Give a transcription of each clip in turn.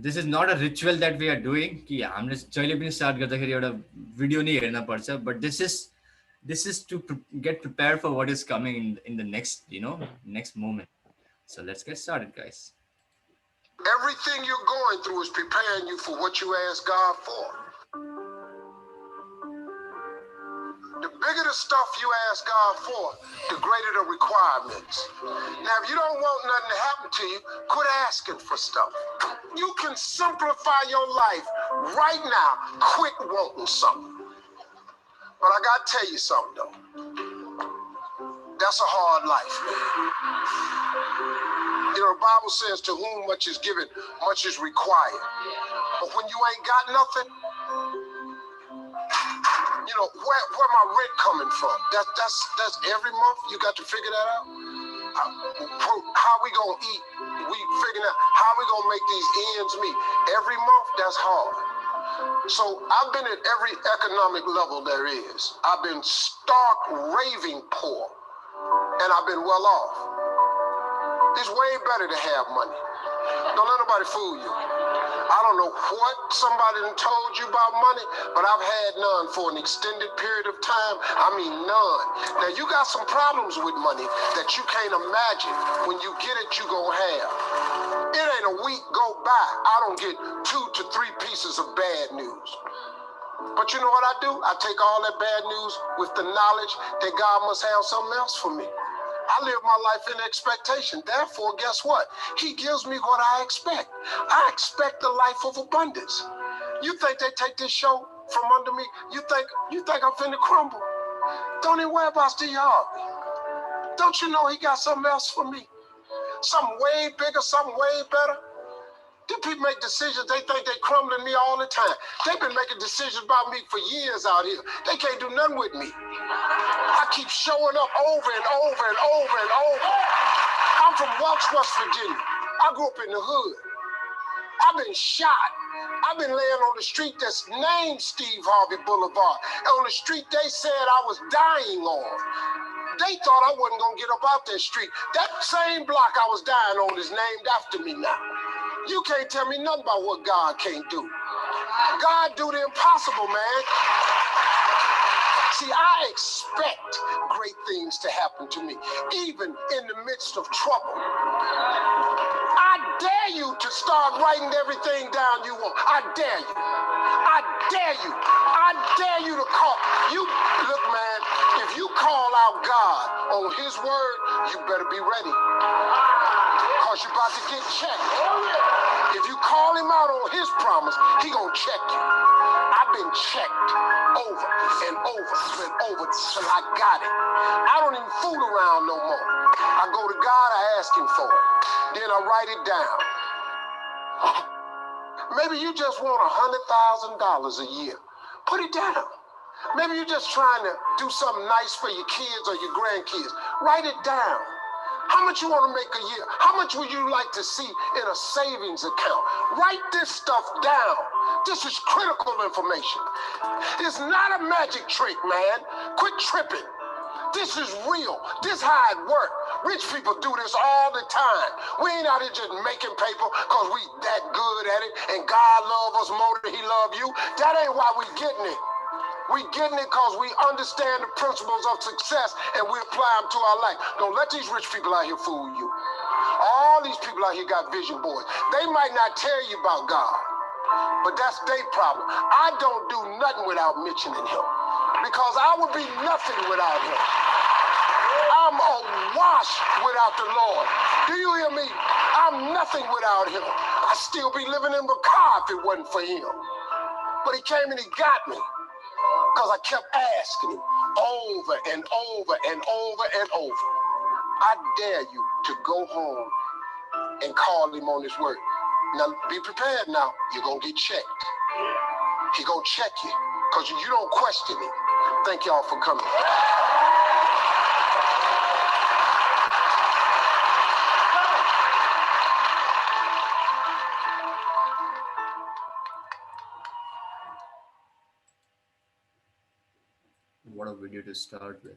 this is not a ritual that we are doing कि हामीले जहिले पनि स्टार्ट गर्दाखेरि एउटा भिडियो नै हेर्न पर्छ, but this is to get prepared for what is coming in the next, next moment. So let's get started, guys. Everything you're going through is preparing you for what you ask God for. The bigger the stuff you ask God for, the greater the requirements. Now, if you don't want nothing to happen to you, quit asking for stuff. You can simplify your life right now. Quit wanting something. But I got to tell you something, though. That's a hard life, man. You know, the Bible says to whom much is given, much is required. But when you ain't got nothing, you know, where my rent coming from? That's every month. You got to figure that out. How we gonna eat? We figuring out how we gonna make these ends meet. Every month, that's hard. So I've been at every economic level there is. I've been stark raving poor, and I've been well off. It's way better to have money. Don't let nobody fool you. I don't know what somebody done told you about money, but I've had none for an extended period of time. I mean, none. Now, you got some problems with money that you can't imagine. When you get it, you gonna have. It ain't a week go by, I don't get 2 to 3 pieces of bad news. But you know what I do? I take all that bad news with the knowledge that God must have something else for me. I live my life in expectation. Therefore, guess what? He gives me what I expect. I expect a life of abundance. You think they take this show from under me? You think I'm finna crumble? Don't even worry about Steve Harvey. Don't you know he got something else for me? Something way bigger, something way better. These people make decisions, they think they crumbling me all the time. They've been making decisions about me for years out here. They can't do nothing with me. I keep showing up over and over and over and over. I'm from Welch, West Virginia. I grew up in the hood. I've been shot. I've been laying on the street that's named Steve Harvey Boulevard. And on the street they said I was dying on. They thought I wasn't going to get up out that street. That same block I was dying on is named after me now. You can't tell me nothing about what God can't do. God do the impossible, man. See, I expect great things to happen to me, even in the midst of trouble. I dare you to start writing everything down you want. I dare you. I dare you. I dare you to call. You look, man, if you call out God on his word, you better be ready. Because you're about to get checked. If you call him out on his promise, he gonna check you. I've been checked over and over and over till I got it. I don't even fool around no more. I go to God, I ask him for it. Then I write it down. Maybe you just want $100,000 a year. Put it down. Maybe you're just trying to do something nice for your kids or your grandkids. Write it down. How much you want to make a year? How much would you like to see in a savings account? Write this stuff down. This is critical information. It's not a magic trick, man. Quit tripping. This is real. This how it works. Rich people do this all the time. We ain't out here just making paper because we that good at it and God love us more than he love you. That ain't why we getting it. We getting it because we understand the principles of success and we apply them to our life. Don't let these rich people out here fool you. All these people out here got vision boards. They might not tell you about God, but that's their problem. I don't do nothing without mentioning him because I would be nothing without him. I'm awash without the Lord. Do you hear me? I'm nothing without him. I'd still be living in the car if it wasn't for him. But he came and he got me. Because I kept asking him over and over and over and over. I dare you to go home and call him on his word. Now, be prepared now. You're going to get checked. He's going to check you because you don't question him. Thank y'all for coming. What a video to start with.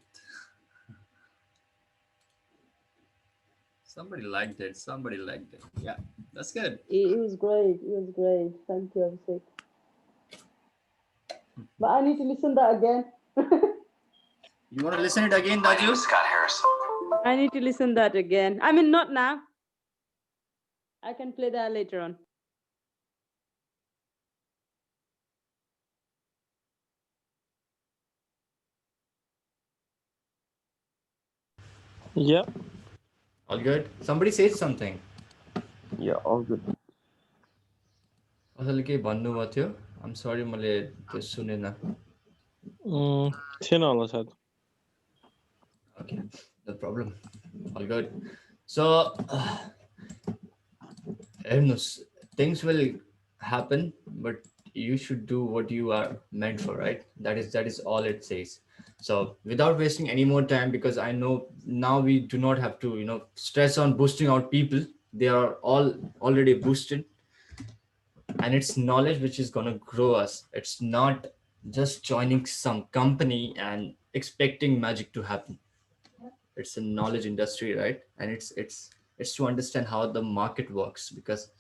Somebody liked it. Somebody liked it. Yeah. That's good. It was great. It was great. Thank you, Abhishek. But I need to listen that again. You want to listen it again, Daju? Scott Harrison. I need to listen that again. I mean, not now. I can play that later on. Yeah, All good. Somebody said something. yeah, all good. कसैले केही भन्नुभएको थियो. I'm sorry, मैले त्यो सुनेन. थिएन होला सायद. Okay, no problem. All good. So, things will happen, but you should do what you are meant for, right? That is all it says. So, without wasting any more time, because I know now we do not have to, stress on boosting out people. They are all already boosted, and it's knowledge which is gonna grow us. It's not just joining some company and expecting magic to happen. It's a knowledge industry, right? And it's to understand how the market works, because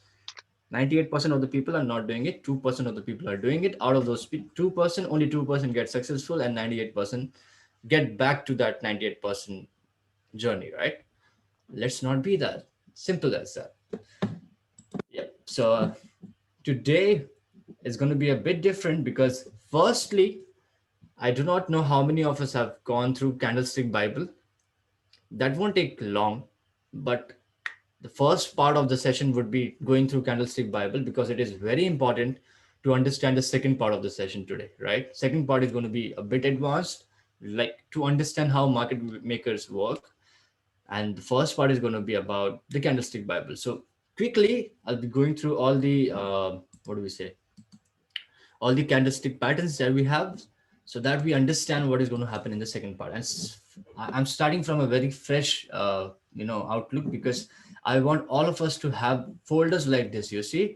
98% of the people are not doing it. 2% of the people are doing it. Out of those 2%, only 2% get successful, and 98% get back to that 98% journey, right? Let's not be that. Simple as that. Yep. So today is going to be a bit different, because firstly, I do not know how many of us have gone through Candlestick Bible. That won't take long, but the first part of the session would be going through Candlestick Bible, because it is very important to understand the second part of the session today, right? Second part is going to be a bit advanced, like to understand how market makers work. And the first part is going to be about the Candlestick Bible. So quickly, I'll be going through all the, what do we say? All the candlestick patterns that we have, so that we understand what is going to happen in the second part. And I'm starting from a very fresh outlook, because I want all of us to have folders like this. You see,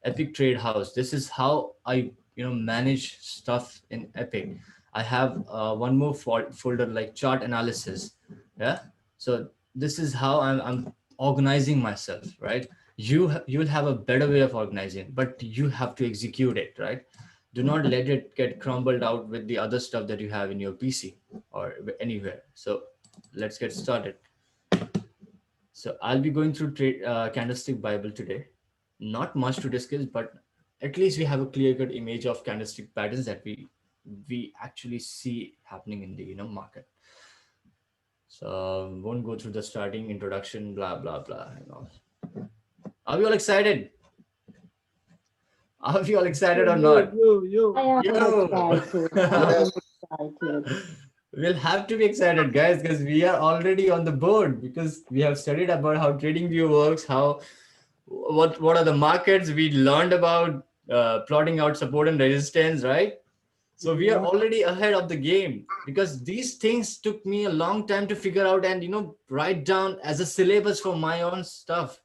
Epic Trade House, this is how I manage stuff in Epic. I have one more folder like chart analysis. Yeah, so this is how I'm organizing myself, right? You will have a better way of organizing, but you have to execute it, right? Do not let it get crumbled out with the other stuff that you have in your PC or anywhere. So let's get started. So I'll be going through Candlestick Bible today. Not much to discuss, but at least we have a clear-cut image of candlestick patterns that we actually see happening in the market. So won't go through the starting introduction, blah blah blah, and all. Are we all excited? Are we all excited or not? I am Yo! excited. I am excited. We'll have to be excited, guys, because we are already on the board, because we have studied about how trading view works, how what are the markets. We learned about plotting out support and resistance, right? So we are Yeah. already ahead of the game, because these things took me a long time to figure out and write down as a syllabus for my own stuff,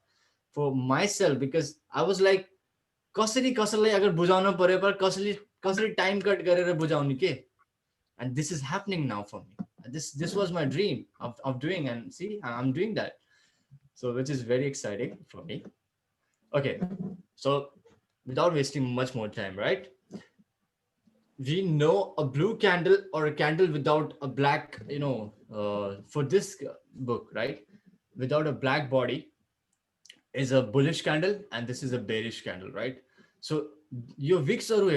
for myself, because I was like, कसरी कसैलाई अगर बुझाउन पर्यो पर कसरी कसरी time cut गरेर बुझाउने के. And this is happening now for me. This was my dream of doing, and see, I'm doing that. So which is very exciting for me. Okay, so without wasting much more time, right? We know a blue candle or a candle without a black, for this book, right? Without a black body is a bullish candle, and this is a bearish candle, right? So your wicks are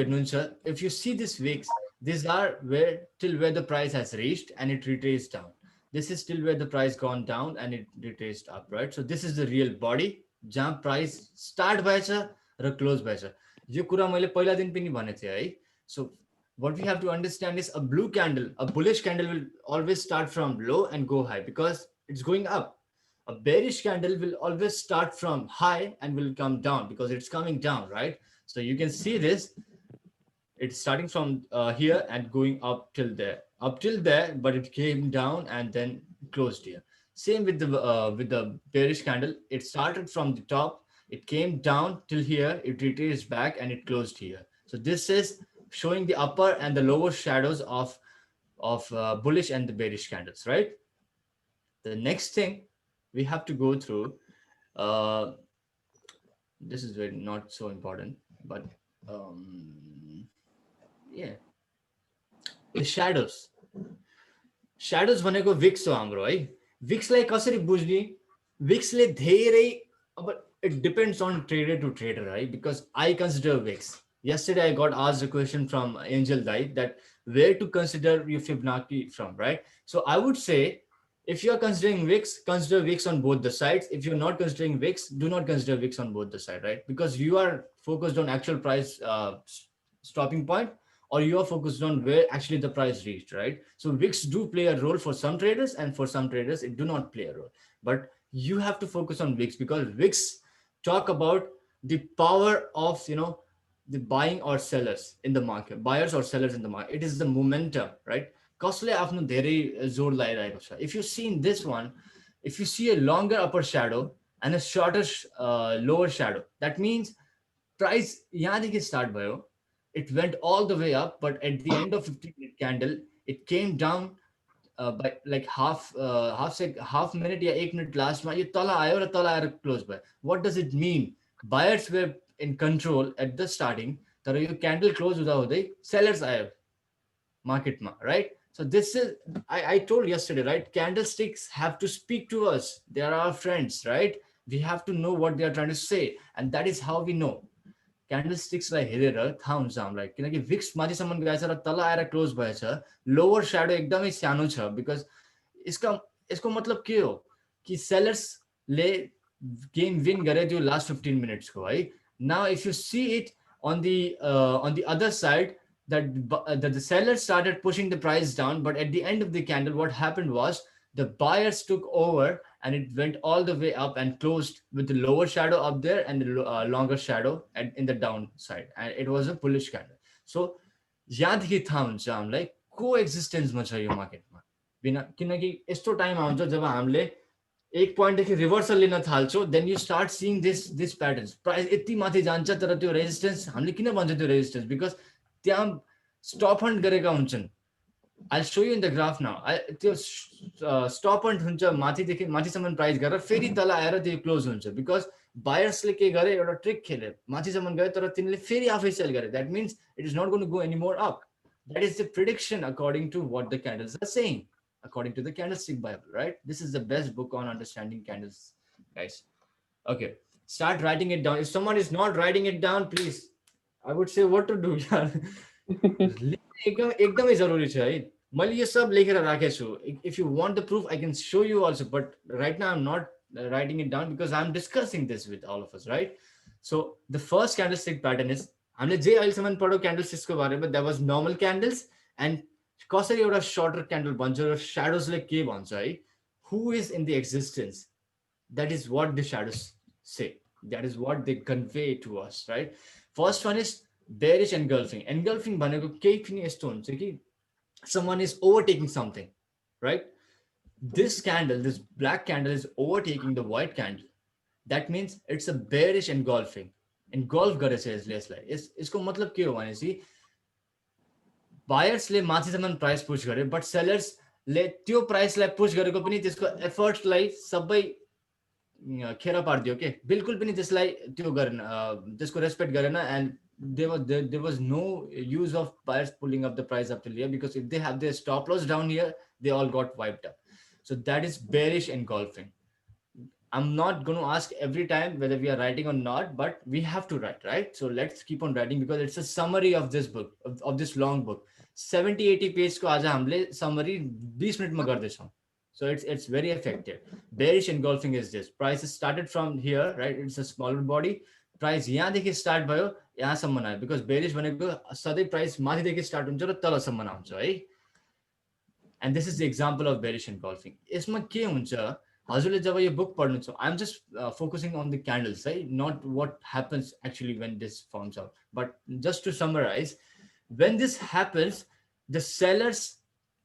if you see this wicks, these are where the price has reached and it retraced down. This is still where the price gone down and it retraced up, right? So this is the real body jump price start भएछ र close भएछ. यो कुरा मैले पहिला दिन पनि भनेको थिएँ है. So what we have to understand is a blue candle, a bullish candle will always start from low and go high because it's going up. A bearish candle will always start from high and will come down because it's coming down, right? So you can see this. It's starting from here and going up till there, but it came down and then closed here. Same with the bearish candle. It started from the top, it came down till here, it retraced back and it closed here. So this is showing the upper and the lower shadows of bullish and the bearish candles, right? The next thing we have to go through, uh, this is very not so important, but um, yeah, the shadows भनेको Vicks हो हाम्रो है. विक्सलाई कसरी बुझ्ने? विक्सले धेरै, अब it depends on trader to trader, right? Because I consider VIX. Yesterday I got asked a question from Angel Dai that where to consider your Fibonacci from, right? So I would say if you are considering VIX, consider VIX on both the sides. If you're not considering VIX, do not consider VIX on both the side, right? Because you are focused on actual price stopping point, or you are focused on where actually the price reached, right? So VIX do play a role for some traders, and for some traders it do not play a role. But you have to focus on VIX because VIX talk about the power of the buying or sellers in the market, buyers or sellers in the market. It is the momentum, right? कसले आफ्नो धेरै जोड लगाइरहेको छ. If you see in this one, if you see a longer upper shadow and a shorter lower shadow, that means price यहाँदेखि start भयो, it went all the way up, but at the end of 15-minute candle it came down by like half minute या 1 minute लास्टमा यो तल आयो र तल आएर close भयो. What does it mean? Buyers were in control at the starting, तर यो candle close हुँदा हुँदै sellers आयो marketमा, right? So this is, I told yesterday, right? Candlesticks have to speak to us. They are our friends, right? We have to know what they are trying to say, and that is how we know. क्यान्डलस्टिक्सलाई हेरेर थाहा हुन्छ हामीलाई, किनकि Vicks माथिसम्म गएछ र तल आएर close भएछ. लोवर स्याडो एकदमै सानो छ. बिकज यसको मतलब के हो कि सेलर्सले गेम विन गरे त्यो लास्ट 15 मिनट्सको है. Now if you see it on the other side, that the sellers started pushing the price down, but at the end of the candle what happened was the buyers took over and it went all the way up and closed with the lower shadow up there and the longer shadow in the downside, and it was a bullish candle. So याददेखि थाहा हुन्छ हामीलाई को एक्जिस्टेन्समा छ यो मार्केटमा बिना, किनकि यस्तो time आउँछ जब हामीले एक पोइन्टदेखि रिभर्सल लिन थाल्छौँ. Then you start seeing this patterns. Price यति माथि जान्छ तर त्यो रेजिस्टेन्स, हामीले किन भन्छ त्यो रेजिस्टेन्स? बिकज त्यहाँ स्टप हन्ट गरेका हुन्छन्. I'll show you in the graph now. त्यो स्टप हन्ट हुन्छ माथिदेखि माथिसम्म प्राइस गरेर फेरि तल आएर त्यो क्लोज हुन्छ. बिकज बायर्सले के गरे, एउटा ट्रिक खेले, माथिसम्म गयो तर तिनीले फेरि आफै सेल गरे. That means it is not going to go any more up. That is the prediction according to what the candles are saying, according to the candlestick bible, right? This is the best book on understanding candles, guys. Okay, start writing it down. If someone is not writing it down, please, I would say what to do. एकदमै जरुरी छ है. मैले यो सब लेखेर राखेको छु. If you want the proof, I can show you also, but right now I'm not writing it down because I'm discussing this with all of us, right? So the first candlestick pattern is, हामीले जे अहिलेसम्म पढ्यो क्यान्डलस्टिक्सको बारेमा, that was normal candles, and कसरी एउटा shutter candle भन्छ र स्याडोजले के भन्छ है, who is in the existence, that is what the shadows say, that is what they convey to us, right? First one is bearish engulfing. Engulfing भनेको केही पनि यस्तो हुन्छ कि someone is overtaking something, right? This candle, this black candle is overtaking the white candle. That means it's a bearish engulfing. Engulf गरेछ यसलाई. यसको मतलब के हो भनेपछि बायर्सले माथिसम्म प्राइस पुश गरे, बट सेलर्सले त्यो प्राइसलाई पुश गरेको पनि त्यसको एफर्ट्सलाई सबै खेर पारिदियो के, बिल्कुल पनि त्यसलाई त्यो गरेन, त्यसको रेस्पेक्ट गरेन. End there was no use of buyers pulling up the price up till here, because if they have their stop loss down here, they all got wiped up. So that is bearish engulfing. I'm not going to ask every time whether we are writing or not, but we have to write, right? So let's keep on writing because it's a summary of this book, of this long book. 70-80 pages को आज हमले summary 20 minute में कर देशों. So it's very effective. Bearish engulfing is this. Price started from here, right? It's a smaller body. Price यहाँ देखि start भयो, यहाँसम्म आयो. Because bearish भनेको सधैँ price माथिदेखि start हुन्छ र तलसम्म आउँछ है. And this is the example of bearish engulfing. यसमा के हुन्छ, हजुरले जब यो बुक पढ्नु छ, I'm just focusing on the candles, right? Not what happens actually when this forms out. But just to summarize, when this happens, the sellers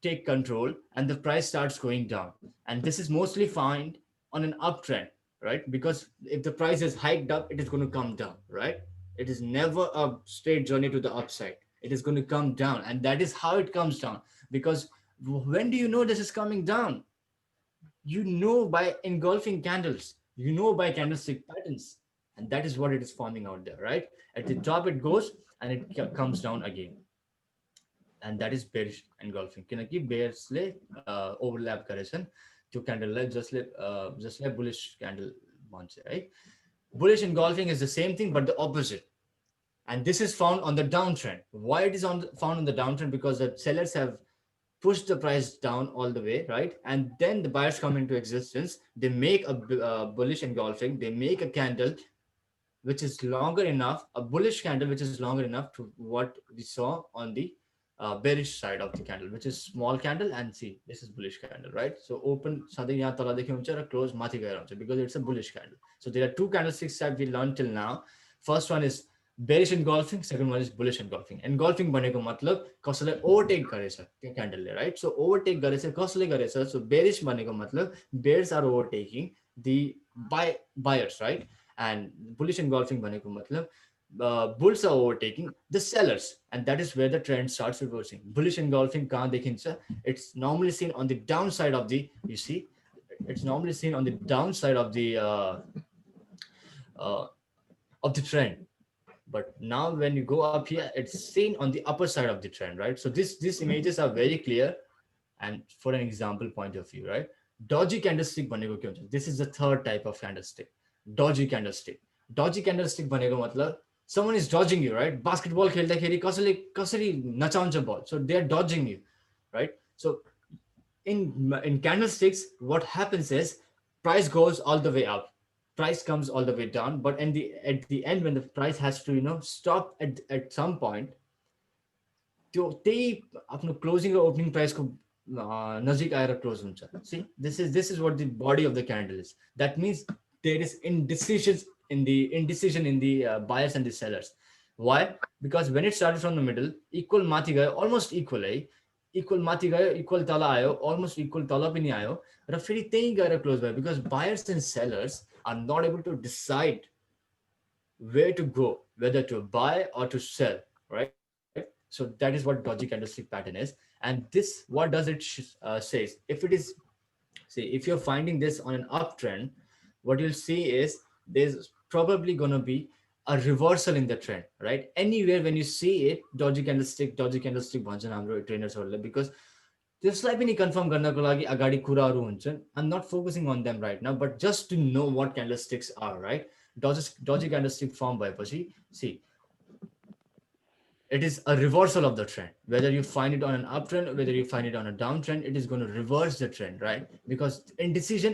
take control and the price starts going down. And this is mostly found on an uptrend, right? Because if the price is hiked up, it is going to come down, right? It is never a straight journey to the upside. It is going to come down. And that is how it comes down. Because when do you know this is coming down? You know by engulfing candles. You know by candlestick patterns. and that is what it is forming out there, right? At the top it goes and it comes down again, and that is bearish engulfing. किनकि bearsले overlap गरेछन् त्यो क्यान्डललाई जसलाई bullish candle भन्छ है. Bullish engulfing is the same thing but the opposite, and this is found on the downtrend. Why it is found on the downtrend? Because the sellers have pushed the price down all the way, right? And then the buyers come into existence. They make a bullish engulfing. They make a candle which is longer enough, a bullish candle which is longer enough to what we saw on the bearish side of the candle, which is small candle. And see, this is bullish candle, right? So open something यहाँ तलदेखि हुन्छ र close माथि गएर हुन्छ because it's a bullish candle. So there are two candlesticks that we learned till now. First one is bearish engulfing, second one is bullish engulfing. Engulfing भनेको मतलब कसैलाई overtake गरेछ त्यो क्यान्डलले, right? So overtake गरेछ कसले गरेछ? So bearish भनेको मतलब bears are overtaking the buyers, right? And bullish engulfing भनेको मतलब bulls are overtaking the sellers, and that is where the trend starts reversing. Bullish engulfing कहाँ देखिन्छ? It's normally seen on the downside of the, you see, it's normally seen on the downside of the trend. But now when you go up here, it's seen on the upper side of the trend, right? So these images are very clear, and for an example point of view, right? Dodgy candlestick भनेको के हुन्छ? This is the third type of candlestick. Dodgy candlestick. Dodgy candlestick भनेको मतलब someone is dodging you, right? Basketball खेल्दाखेरि कसरी नचाउँछ ball, so they are dodging you, right? So in candlesticks, what happens is price goes all the way up, price comes all the way down, but at the end when the price has to stop at some point, त्यो त्यही आफ्नो closing र opening प्राइसको नजिक आएर close हुन्छ. See, this is what the body of the candle is. That means there is indecision in the buyers and the sellers. Why? Because when it started from the middle, equal माथि गयो, almost equal है, equal माथि गयो, equal तल आयो, almost equal तल पनि आयो, र फेरि त्यही गएर क्लोज भयो. Because buyers and sellers are not able to decide where to go, whether to buy or to sell, right? So that is what dodgy candlestick pattern is. And this, what does it says? If you're finding this on an uptrend, what you'll see is there's probably going to be a reversal in the trend, right? Anywhere when you see it, dodgy candlestick भन्छन् हाम्रो ट्रेनर्सहरूले, because त्यसलाई पनि confirm गर्नको लागि अगाडि कुराहरू हुन्छन्. I'm not focusing on them right now, but just to know what candlesticks are, right? Dodgy candlestick form भएपछि, see, it is a reversal of the trend. Whether you find it on an uptrend, whether you find it on a downtrend, it is going to reverse the trend, right? Because indecision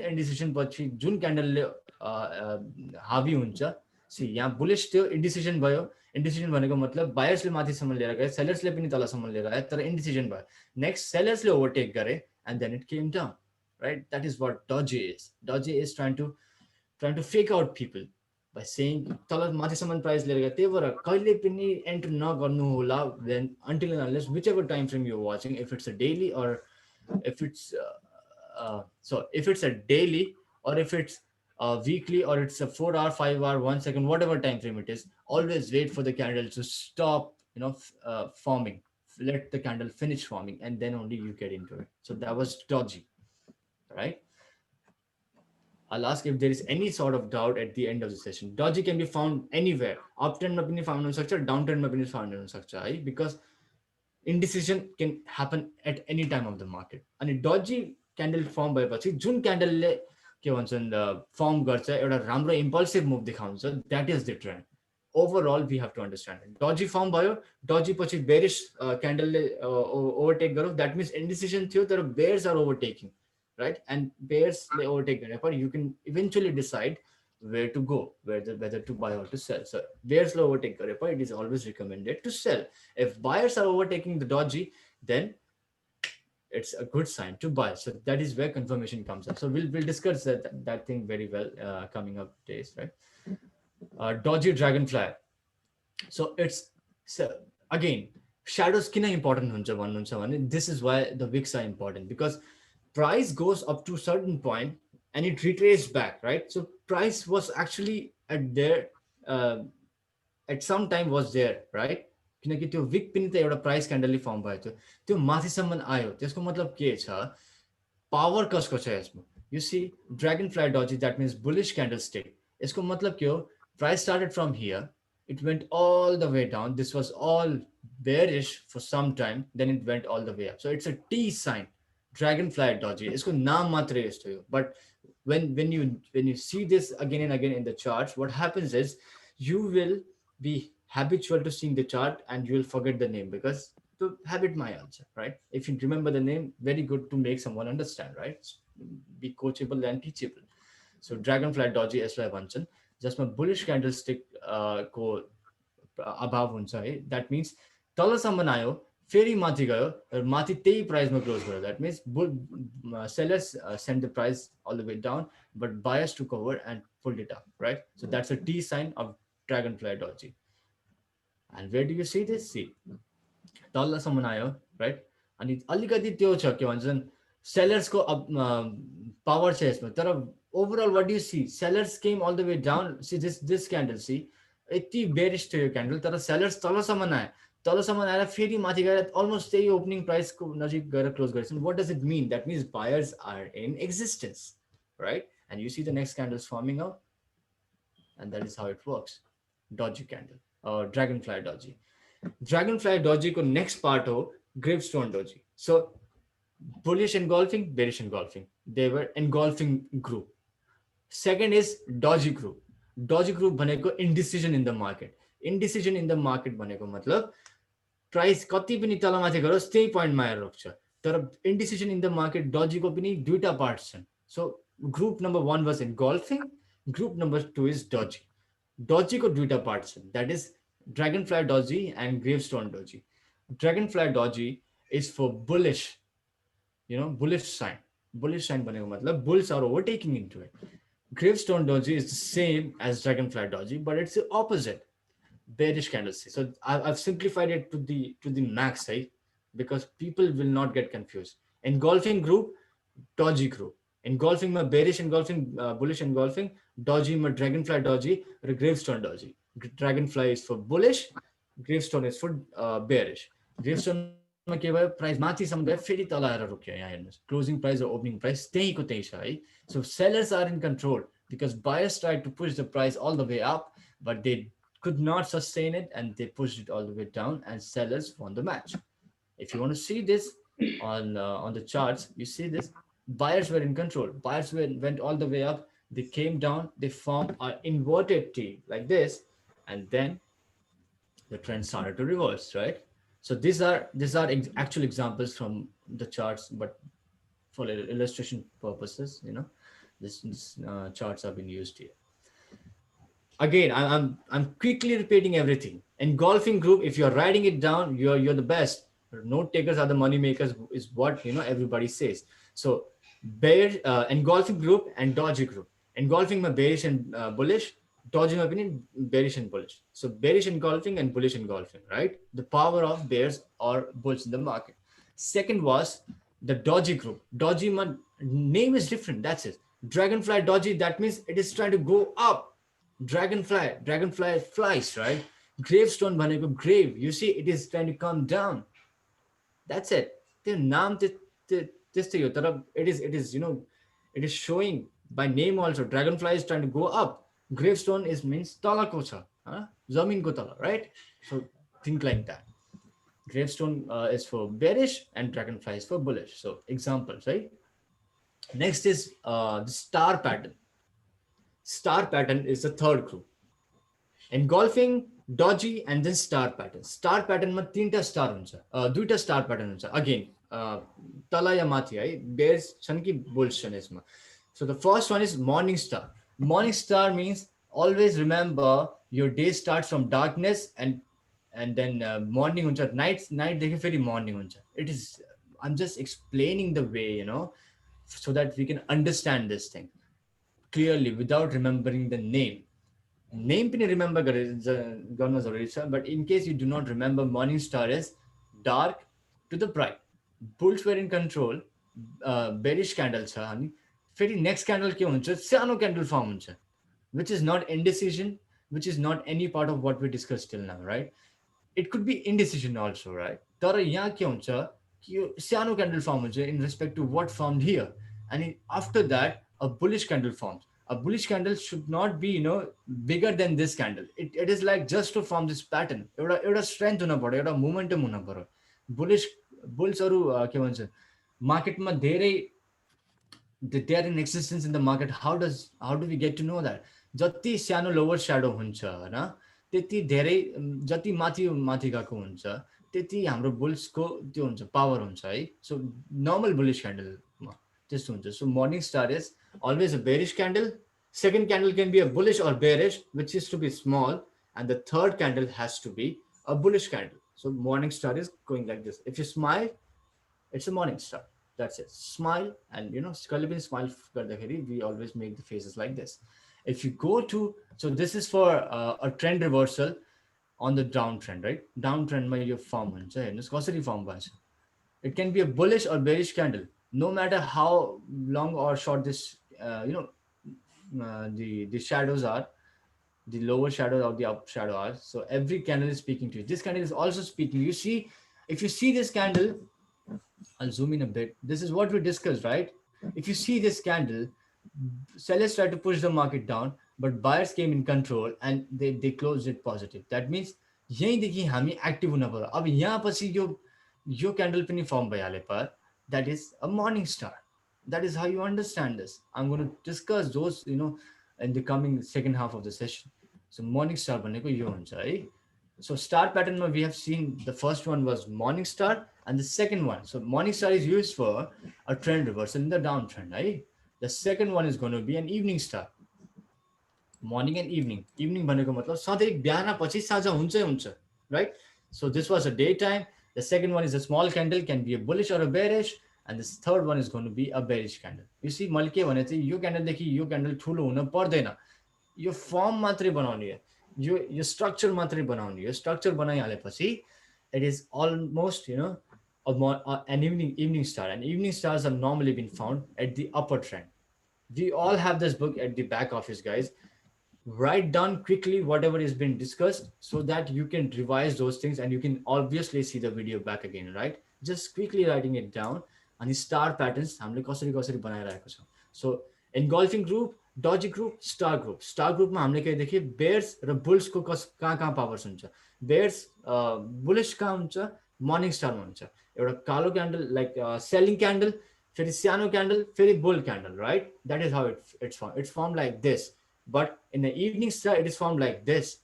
पछि जुन क्यान्डलले हावी हुन्छ, see, यहाँ bullish थियो, indecision भयो. Indecision भनेको मतलब बायर्सले माथिसम्म लिएर गए, सेलर्सले पनि तलसम्म लिएर आए, तर indecision भयो. Next, sellersले overtake गरे, and then it came down, right? That is what dodgy is. Dodgy is trying to fake out people by saying तल माथिसम्म प्राइस लिएर गए, त्यही भएर कहिले पनि एन्टर नगर्नु होला when until and unless whichever time frame you're watching, if it's a daily or if it's if it's a daily or if it's weekly or it's a 4 hour, 5 hour, 1 second, whatever time frame it is, always wait for the candle to stop forming, let the candle finish forming, and then only you get into it. So that was dodgy, right? I'll ask if there is any sort of doubt at the end of the session. Dodgy can be found anywhere. Uptrend मा पनि found हुन सक्छ, downtrend मा पनि found हुन सक्छ है, because indecision can happen at any time of the market. अनि dodgy candle form भएपछि जुन क्यान्डलले के भन्छन् फर्म गर्छ, एउटा राम्रो इम्पल्सिभ मुभ देखाउँछ, that is the trend. Overall we have to understand it. Dodgy form भयो, dodgy पछि bearish क्यान्डलले overtake गर्यो, that means indecision थियो तर bears are overtaking, right? And bears they overtake गरेपछि you can eventually decide where to go, whether to buy or to sell. So bears overtake गरेपछि it is always recommended to sell. If buyers are overtaking the dodgy, then it's a good sign to buy. So that is where confirmation comes up. So we'll discuss that thing very well coming up days, right? Dodgy dragonfly. So it's again, shadows किन important हुन्छ भन्नुहुन्छ भने, this is why the wicks are important, because price goes up to a certain point and it retraced back, right? So price was actually at some time was there, right? किनकि त्यो Wick पनि त एउटा price क्यान्डलले firm भयो थियो, त्यो माथिसम्म आयो, त्यसको मतलब के छ, पावर कसको छ यसमा? You see, dragonfly dodgy, that means bullish candlestick. यसको मतलब के हो? Price started from here. It went all the way down. This was all bearish for some time. Then it went all the way up. So it's a T sign. Dragonfly doji. इसको नाम मात्र है इसको. But when you see this again and again in the charts, what happens is you will be habitual to seeing the chart and you will forget the name because the habit my answer, right? If you remember the name, very good to make someone understand, right? Be coachable and teachable. So dragonfly doji यसलाई भन्छन् जसमा bullish क्यान्डलस्टिक को अभाव हुन्छ है that means तलसम्म आयो फेरि माथि गयो र माथि त्यही प्राइसमा क्लोज गर्यो that means sellers sent the price all the way down but buyers took over and pulled it up, right? So that's a T sign of dragonfly doji. And where do you see this? See, तलसम्म आयो right अनि अलिकति त्यो छ के भन्छन् सेलर्सको power छ यसमा तर overall what do see sellers came all the way down see this candle see यति बेरिश थियो यो क्यान्डल तर सेलर्स तलसम्म आएर फेरि माथि गएर अलमोस्ट त्यही ओपनिङ प्राइसको नजिक गएर क्लोज गरेछन् what does it mean that means buyers are in existence right and you see the next candles forming up and that is how it works. Dodgy candle or dragonfly doji. Dragonfly doji ko next part ho gravestone doji. So bullish engulfing, bearish engulfing. They were engulfing group. Second is dodgy group. Dodgy group bhaneko indecision in the market. Indecision in the market bhaneko matlab price कति पनि तलमाथि गरोस् त्यही पोइन्टमा आएर रोक्छ तर indecision in the market dodgy को पनि दुईटा पार्ट्स छन्. So group number 1 was engulfing. Group number 2 is dodgy. Dodgy को दुईटा पार्ट्स छन्. That is dragonfly dodgy and gravestone dodgy. Dragonfly dodgy is for bullish, bullish sign. Bullish sign भनेको मतलब bulls are overtaking into it. Gravestone dodgy is the same as dragonfly dodgy, but it's the opposite. Bearish candlestick. So I've simplified it to the max, right? Because people will not get confused. Engulfing group, dodgy group. Engulfing my bearish engulfing, bullish engulfing, dodgy my dragonfly dodgy, or gravestone dodgy. Dragonfly is for bullish, gravestone is for bearish. Gravestone में के भयो price माथिसम्म गयो फेरि तल आएर रोक्यो यहाँ हेर्नुस् क्लोजिङ प्राइस र ओपनिङ प्राइस त्यहीको त्यही छ है so sellers are in control because buyers tried to push the price all the way up but they could not sustain it and they pushed it all the way down and sellers won the match. If you want to see this on the charts, you see this buyers were in control. Buyers went all the way up. They came down. They formed an inverted T like this, and then the trend started to reverse. Right. So these are actual examples from the charts, but for illustration purposes, this charts have been used here. Again, I'm quickly repeating everything. Engulfing group, if you're writing it down, you're the best. Note takers are the money makers, is what everybody says. So engulfing group and dodgy group. Engulfing my bearish and bullish, dodging my opinion, bearish and bullish. So bearish engulfing and bullish engulfing, right? The power of bears or bulls in the market. Second was the dodgy group. Dodgy, my name is different. That's it. Dragonfly dodgy, that means it is trying to go up. Dragonfly flies, right? Gravestone bhaneko grave, you see it is trying to come down. That's it. The naam त्यस्तै हो तर it is it is showing by name also. Dragonfly is trying to go up. Gravestone is means talako cha, zaminko tala, right? So think like that. Gravestone is for bearish and dragonfly is for bullish. So examples, right? Next is the star pattern. Star pattern is the third group. Engulfing, dodgy, and then star pattern. Star pattern ma तीनटा star हुन्छ दुईटा star pattern हुन्छ again तल या माथि है bears छन् कि bulls छन् यसमा. So the first one is morning star. Morning star means always remember your day starts from darkness and then morning हुन्छ night देखि फेरि morning हुन्छ. It is I'm just explaining the way so that we can understand this thing clearly without remembering the name. Name पनि remember गर्न जरुरी छ, but in case you do not remember, morning star is dark to the bright. Bulls were in control. Bearish candle छ अनि फेरि next candle के हुन्छ सानो candle form हुन्छ, which is not indecision, which is not any part of what we discussed till now, right? It could be indecision also, right? तर यहाँ के हुन्छ कि सानो candle form हुन्छ in respect to what formed here, and after that a bullish candle forms. a bullish candle should not be, bigger than this candle. It is like just to form this pattern. एउटा strength हुन पर्यो, एउटा momentum हुन पर्यो. बुल्सहरू के भन्छ मार्केटमा धेरै, they are in existence in the market. How do we get to know that? जति सानो लोवर स्याडो हुन्छ हैन, त्यति धेरै जति माथि माथि गएको हुन्छ त्यति हाम्रो बुल्सको त्यो हुन्छ, पावर हुन्छ है. सो नर्मल बुलिश क्यान्डलमा त्यस्तो हुन्छ. So morning star is always a bearish candle. Second candle can be a bullish or bearish, which is to be small, and the third candle has to be a bullish candle. So morning star is going like this. If you smile, it's a morning star. That's it. Smile, and कहिले पनि smile गर्दाखेरि we always make the faces like this. If you go to, so this is for a trend reversal on the downtrend, right? Downtrend मा यो form हुन्छ, हेर्नुस् कसरी form भन्छ. It can be a bullish or bearish candle, no matter how long or short this, the shadows are, the lower shadow or the up shadow are. So every candle is speaking to you. This candle is also speaking. You see, if you see this candle, I'll zoom in a bit. This is what we discussed, right? If you see this candle, sellers tried to push the market down, but buyers came in control and they closed it positive. That means यहीँदेखि हामी active हुन पर्यो. अब यहाँ पछि यो candle पनि firm भइहाले पर, that is a morning star. That is how you understand this. I'm going to discuss those, in the coming second half of the session. So morning star भनेको यो हुन्छ है. So star pattern we have seen the first one was morning star and the second one. So morning star is used for a trend reversal in the downtrend, right? The second one is going to be an evening star. Morning and evening. Evening भनेको मतलब सधैँ बिहान पछि साँझ हुन्छै हुन्छ, right? So this was a daytime. The second one is a small candle, can be a bullish or a bearish, and this third one is going to be a bearish candle. You see, मैले के भने चाहिँ यो candle देखि यो candle ठुलो हुन पर्दैन. यो firm मात्रै बनाउने हो. यो स्ट्रक्चर मात्रै बनाउने हो. स्ट्रक्चर बनाइहालेपछि it is almost, an evening star. And evening stars have normally been found at the upper trend. We all have this book at the back office, guys. Write down quickly whatever is being discussed so that you can revise those things and you can obviously see the video back again, right? Just quickly writing it down. And the star patterns हामीले कसरी कसरी बनाइरहेको छौं. So engulfing group, doji group, star group. Star group मा हामीले के देखे, bears र bulls को कहाँ powers हुन्छ. Bears bullish कहाँ हुन्छ, morning star मा हुन्छ. एउटा कालो candle like selling candle, फेरि सानो candle, फेरि bull candle, right? That is how it's formed. It's formed like this. But in the evening star, it is formed like this.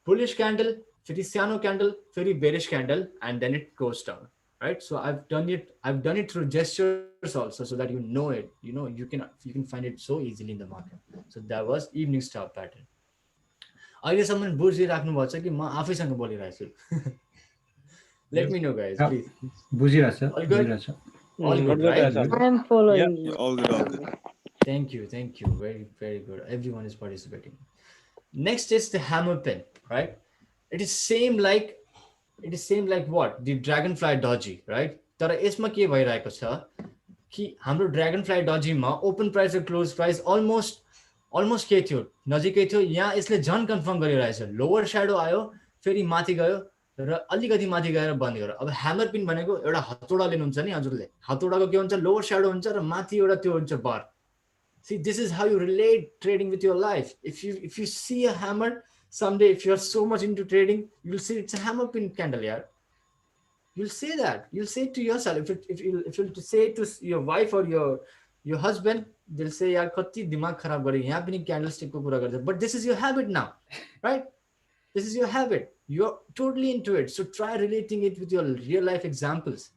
Bullish candle, फेरि सानो candle, फेरि bearish candle, and then it goes down. Right, so I've done it through gestures also, so that you know it. You can find it so easily in the market. So that was evening star pattern. अहिलेसम्म बुझिराख्नु भएको छ कि म आफैसँग बोलिरहेको छु? Let me know, guys, please. बुझिरहेछ, All good? बुझिरहेछ. All good, right? I am following you. All good, all good. Thank you. Very, very good. Everyone is participating. Next is the hammer pin, right? It is same like what? The dragonfly doji, right? तर यसमा के भइरहेको छ कि हाम्रो dragonfly doji मा open price र close price almost के थियो, नजिकै थियो. यहाँ यसले झन् कन्फर्म गरिरहेछ. लोवर shadow आयो, फेरि माथि गयो र अलिकति माथि गएर बन्द गर्यो. अब hammer pin भनेको एउटा हतौडा लिनुहुन्छ नि हजुरले. हतौडाको के हुन्छ, lower shadow हुन्छ र माथि एउटा त्यो हुन्छ bar. See, this is how you relate trading with your life. If you see a hammer someday, if you are so much into trading, you'll see it's a hammer pin candle, yaar. You'll say that. You'll say it to yourself. If you say it to your wife or your husband, they'll say, yaar, kati dimag kharab gare, yahan pani candlestick ko pura garde. But this is your habit now, right? This is your habit. You're totally into it. So try relating it with your real life examples.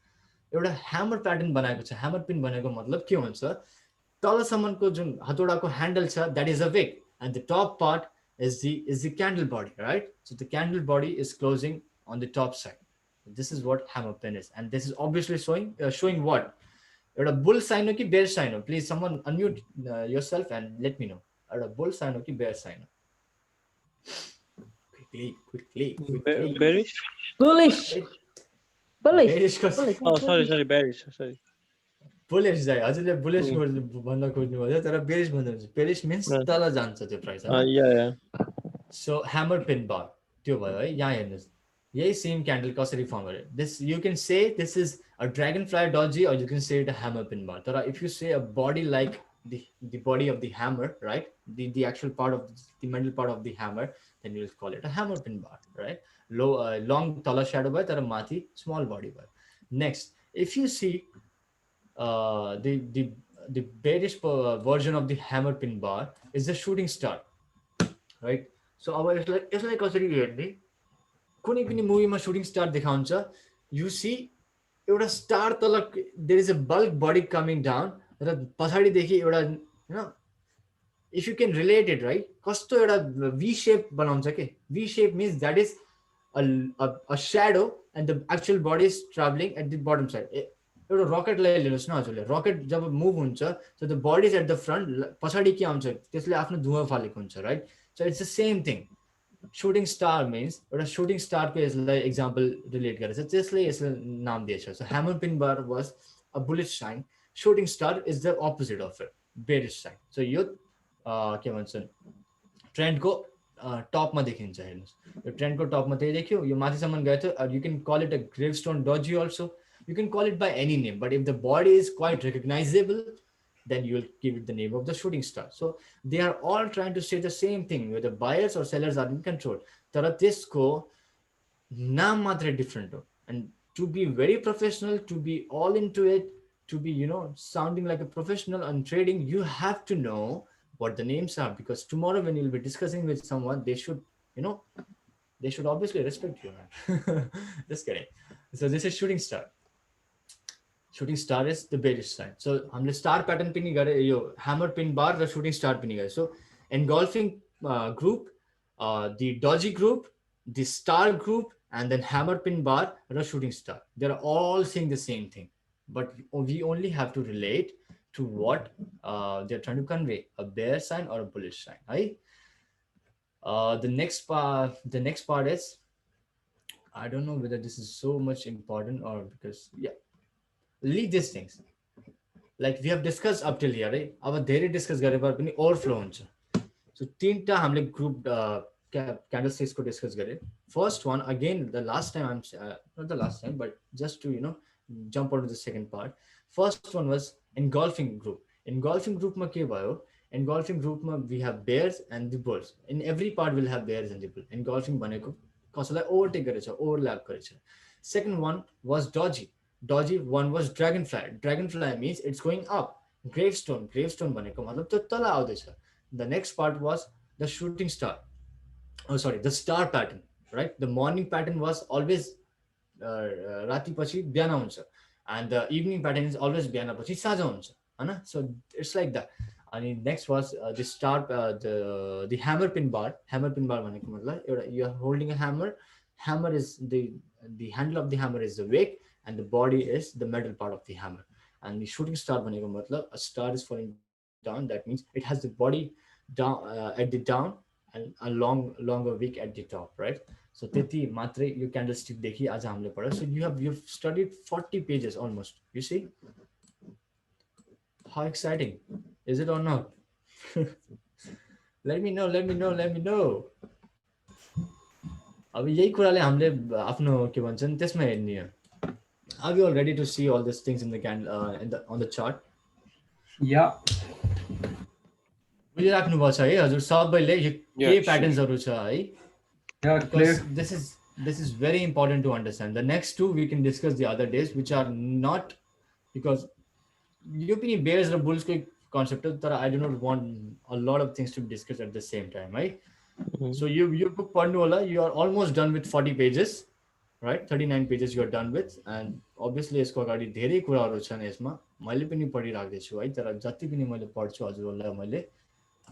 एउटा hammer pattern बनाएको छ. Hammer pin भनेको मतलब के हुन्छ? तलसम्मको जुन हतौडाको handle छ, that is a wick, and the top part is the candle body, right? So the candle body is closing on the top side. This is what hammer pin is, and this is obviously showing what? एउटा bull sign हो कि bear sign हो? Please someone unmute yourself and let me know. एउटा bull sign हो कि bear sign हो? Quickly. Bearish? Bullish. Bearish. Oh, sorry, bearish. Sorry. Bullish जाए. हजुरले bullish भन्न खोज्नु भयो तर bearish भन्नुहुन्छ. Bearish means तल जान्छ त्यो price. Yeah. So hammer pin bar त्यो भयो है. यहाँ हेर्नुस्. यही same candle कसरी form गर्यो. This you can say this is a dragonfly doji or you can say it a hammer pin bar. तर if you say a body like the body of the hammer, right? The actual part of the metal part of the hammer, then you'll call it a hammer pin bar, right? Long tala shadow bar, tara mathi small body bar. Next, if you see uh, the the the bearish version of the hammer pin bar is the shooting star, right? So अब यसलाई कसरी हेर्ने, कुनै पनि मुभीमा shooting star देखाउँछ, यु सी एउटा star तल there is a bulk body coming down र पछाडिदेखि एउटा होइन, if you can relate it right, कस्तो एउटा वी सेप बनाउँछ के, V shape means that is a shadow and the actual body is traveling at the bottom side. एउटा रकेटलाई लिनुहोस् न हजुरले, रकेट जब मुभ हुन्छ so the body is at the front, पछाडि के आउँछ त्यसले आफ्नो धुवा फालेको हुन्छ, right? So it's the same thing. shooting star means एउटा shooting star को यसलाई example relate गरेछ, त्यसले यसलाई नाम दिएछ. So hammer pin bar was a bullish sign, shooting star is the opposite of it, bearish sign. So यो के भन्छन् trained को टपमा देखिन्छ, हेर्नुस् यो ट्रेन्ड को टपमा त्यही देखियो, यो माथिसम्म गएको थियो. You can call it a gravestone doji also, you can call it by any name, but if the body is quite recognizable, then you will give it the name of the shooting star. So they are all trying to say the same thing, whether buyers or sellers are in control. तर त्यसको नाम मात्रै different हो. And to be very professional, to be all into it, to be, you know, sounding like a professional on trading, you have to know what the names are, because tomorrow when you'll be discussing with someone, they should, you know, they should obviously respect you. Just kidding. So this is shooting star. Shooting star is the bearish sign. So हमले star pattern पनि गरे, यो hammer pin bar र shooting star पनि गरे. So engulfing group, the doji group, the star group, and then hammer pin bar raw shooting star, they're all saying the same thing, but we only have to relate to what they're trying to convey, a bear sign or a bullish sign, right? The next part is, I don't know whether this is so much important or because, yeah, leave these things. Like we have discussed up till here, right? अब धेरै discuss गरेपछि पनि overflow हुन्छ. So तीनटा हामीले group candlesticks को discuss गरे. First one, again, the last time not the last time, but just to, you know, jump onto the second part. First one was engulfing group. Engulfing group मा के भयो? Engulfing group मा we have bears and the bulls. In every part we'll have bears and the bulls. Engulfing भनेको कसैलाई overtake गरेछ, overlap गरेछ. Second one was doji. Doji one was dragonfly. Dragonfly means it's going up. Gravestone भनेको मतलब त्यो तल आउँदैछ. The next part was the shooting star. Oh, sorry, the star pattern, right? The morning pattern was always राति पछि बिहान हुन्छ, and the evening pattern is always बिहान पछि साँझ हुन्छ, हैन? So it's like that. And next was the star, the hammer pin bar. Hammer pin bar भनेको मतलब एउटा, you are holding a hammer. Hammer is the handle of the hammer is the wick, and the body is the metal part of the hammer. And the shooting star भनेको मतलब a star is falling down. That means it has the body down at the down and a longer wick at the top, right? So त्यति मात्रै यो candlestick देखि आज हामीले पढ्यो. So you've studied 40 pages almost. You see how exciting is it or not? Let me know. अब यही कुराले हामीले आफ्नो के भन्छन् त्यसमा हेर्ने हो. Are you all ready to see all these things in the on the chart? Yeah. बुझिराख्नु भएको छ है हजुर सबैले के प्याटर्न्सहरु छ है? Yeah, clear. This is very important to understand. The next two we can discuss the other days, which are not, because you पनि bears र bulls को concept हो, तर I do not want a lot of things to discuss at the same time, right? So you book पढ्नु होला. You are almost done with 40 pages, right? 39 pages you are done with, and obviously यसको अगाडि धेरै कुराहरु छन् यसमा. मैले पनि पढिराख्दै छु है, तर जति पनि मैले पढ्छु हजुरहरुलाई मैले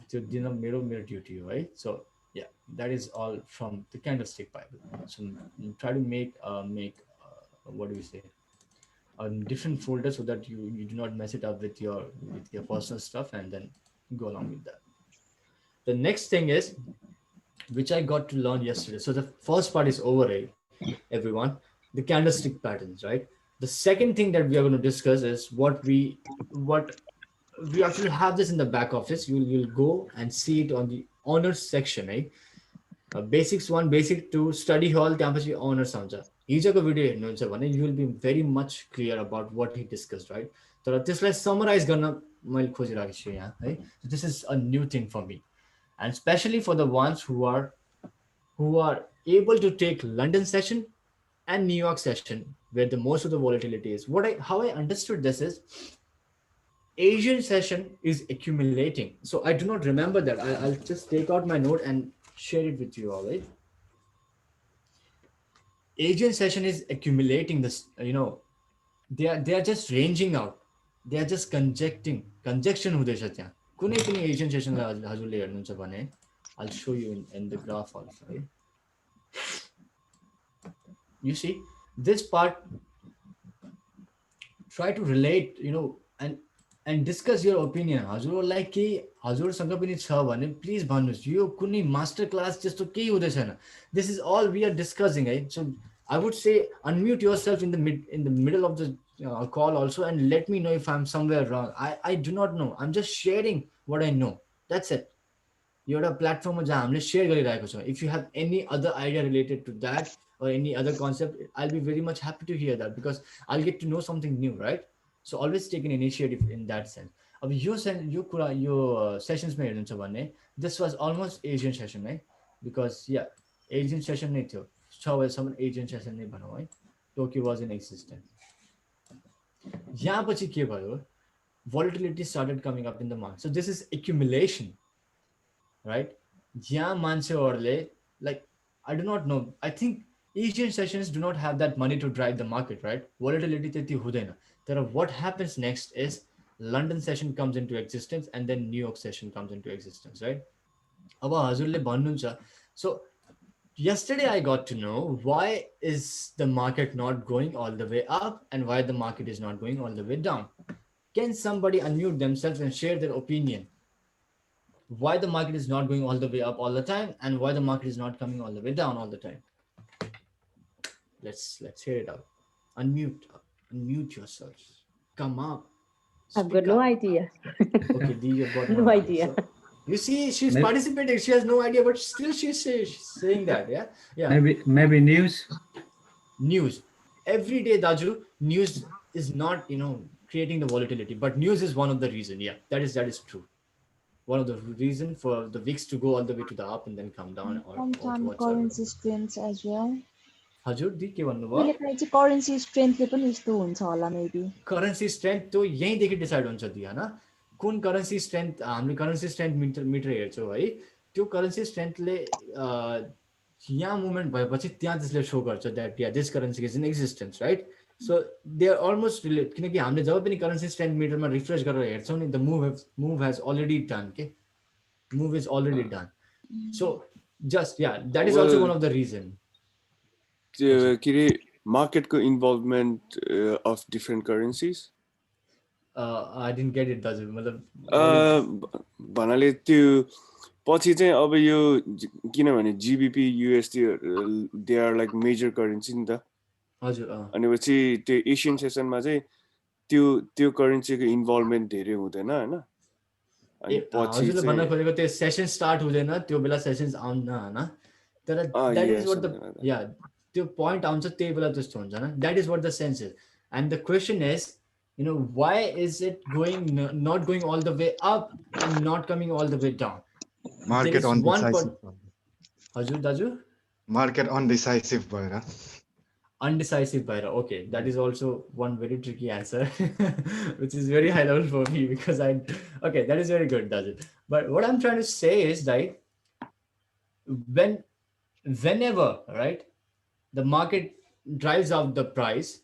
त्यो दिन मेरो duty हो है. So yeah, that is all from the candlestick bible. So try to make what do we say, a different folder so that you do not mess it up with your personal stuff, and then go along with that. The next thing is, which I got to learn yesterday. So the first part is over, everyone, the candlestick patterns, right? The second thing that we are going to discuss is what we actually have this in the back office. You will go and see it on the honors section, right? Basics 1, basic 2, study hall, campus honors आउँछ. हिजोको video हेर्नुहुन्छ भने you will be very much clear about what he discussed, right? तर त्यसलाई summarize गर्न मैले खोजिरहेको छु यहाँ है. This is a new thing for me, and especially for the ones who are able to take London session and New York session, where the most of the volatility is. How I understood this is Asian session is accumulating. So I do not remember that. I'll just take out my note and share it with you all. Right? Asian session is accumulating this. They are just ranging out. They are just conjunction हुँदैछ त्यहाँ. कुनै पनि Asian session हजुरले हेर्नुहुन्छ भने I'll show you in the graph also. Right? You see this part. Try to relate, and discuss your opinion. हजुरलाई के हजुरसँग पनि छ भने प्लिज भन्नुस्. यो कुनै मास्टर क्लास जस्तो केही हुँदै छैन. This is all we are discussing, right? So I would say unmute yourself in the middle of the call also, and let me know if I'm somewhere wrong. I do not know. I'm just sharing what I know. That's it. एउटा प्लेटफर्ममा जहाँ हामीले share गरिरहेको छौँ. If you have any other idea related to that or any other concept, I'll be very much happy to hear that, because I'll get to know something new, right? So always take an initiative in that sense. अब यो सेसन्समा हेर्नुहुन्छ भने this was almost Asian session, है, because Asian session नै थियो. 6 बजेसम्म Asian session नै भनौँ है. Tokyo was in existence. यहाँ पछि के भयो? Volatility started coming up in the market. So this is accumulation, right? Yeah, Manseorle, like, I do not know. I think Asian sessions do not have that money to drive the market, right? Volatility teti hudaina. What happens next is London session comes into existence, and then New York session comes into existence, right? Aba hazurle bhannuncha. So yesterday I got to know why is the market not going all the way up and why the market is not going all the way down. Can somebody unmute themselves and share their opinion? Why the market is not going all the way up all the time, and why the market is not coming all the way down all the time? Let's hear it out. Unmute yourselves. Come up. I've got no idea. Okay, you've got No idea. So, you see, she's participating. She has no idea, but still she's saying that. Yeah. Maybe news. News. Every day, Daju, news is not creating the volatility, but news is one of the reason. Yeah, that is true. One of the reason for the VIX to go all the way to the up and then come down, or sometimes currency strength as well. हजुर दी के भन्नुभयो? Currency strength ले पनि यस्तो हुन्छ होला maybe. Currency strength तो यहीँदेखि decide हुन्छ दी, हैन? कुन currency strength हामीले currency strength मिटर हेर्छौँ है, त्यो currency strength ले यहाँ मुभमेन्ट भएपछि त्यहाँ त्यसले शो गर्छ that this currency is in existence, right? So they are almost related, किनकि हामीले जब पनि currency strength मिटरमा रिफ्रेश गरेर हेर्छौँ नि, the move has already done, के? Move is already done. So just that is also one of the reason. Market involvement of different currencies. I didn't get it, दाजु. मतलब भन्नाले त्यो पछि चाहिँ अब यो किनभने GBP USD they are like major currency नि त. हजुर. अनि पछि त्यो एसियन सेसनमा चाहिँ त्यो करेन्सीको इन्भल्भमेन्ट धेरै हुँदैन हैन. अनि पछि हजुरले भन्न खोजेको त्यो सेसन स्टार्ट हुँदैन, त्यो बेला सेसन्स आउन्न हैन. तर that is what the त्यो point आउँछ त्यही बेला त्यस्तो हुन्छ हैन. That is what the sense is. And the question is, why is it not going all the way up and not coming all the way down? Market undecisive. हजुर दाजु? Market undecisive भएर. Undecisive buyer. Okay, that is also one very tricky answer, which is very high level for me, because okay, that is very good, does it? But what I'm trying to say is, right, whenever, right, the market drives up the price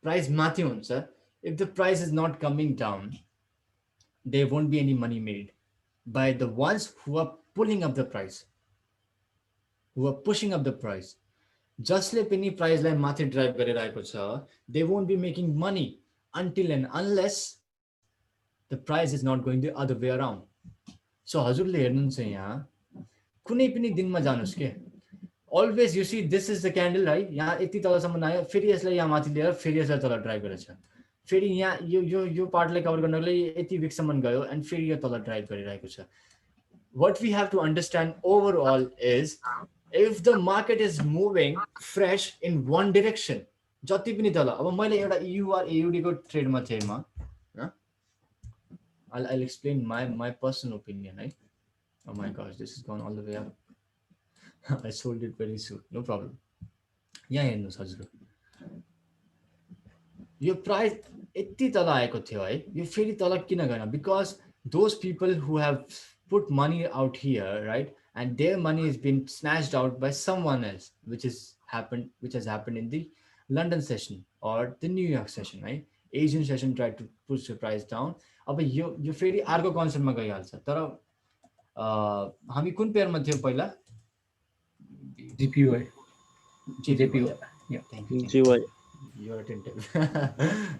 mathi huncha, if the price is not coming down, there won't be any money made by the ones who are pulling up the price, who are pushing up the price. Jastले पनि प्राइसलाई माथि drive गरिरहेको छ, they won't be making money until and unless the price is not going the other way around. So हजुरले हेर्नुहुन्छ यहाँ कुनै पनि दिनमा जानुस् के, always you see this is the candle, right? यहाँ यति तलसम्म आयो, फेरि यसलाई यहाँ माथि लिएर फेरि यसलाई तल ड्राइभ गरेछ, फेरि यहाँ यो पार्टलाई कभर गर्नको लागि यति विकसम्म गयो and फेरि यो तल ड्राइभ गरिरहेको छ. What we have to understand overall is, if the market is moving fresh in one direction, जति पनि तल, अब मैले एउटा EUR AUD को ट्रेडमा थिएँ म, I'll explain my personal opinion, right? Oh my gosh, this has gone all the way up. I sold it very soon. No problem. यहाँ हेर्नुहोस् हजुर, यो प्राइस यति तल आएको थियो है, यो फेरि तल किन गएन? Because those people who have put money out here, right, and their money has been snatched out by someone else, which has happened in the London session or the New York session, right? Asian session tried to push the price down. अब यो फेरि अर्को कन्सेप्टमा गइहाल्छ। तर हामी कुन पेयरमा थियो पहिला? GPY. GPY. Yeah. Thank you. GY. You're attentive.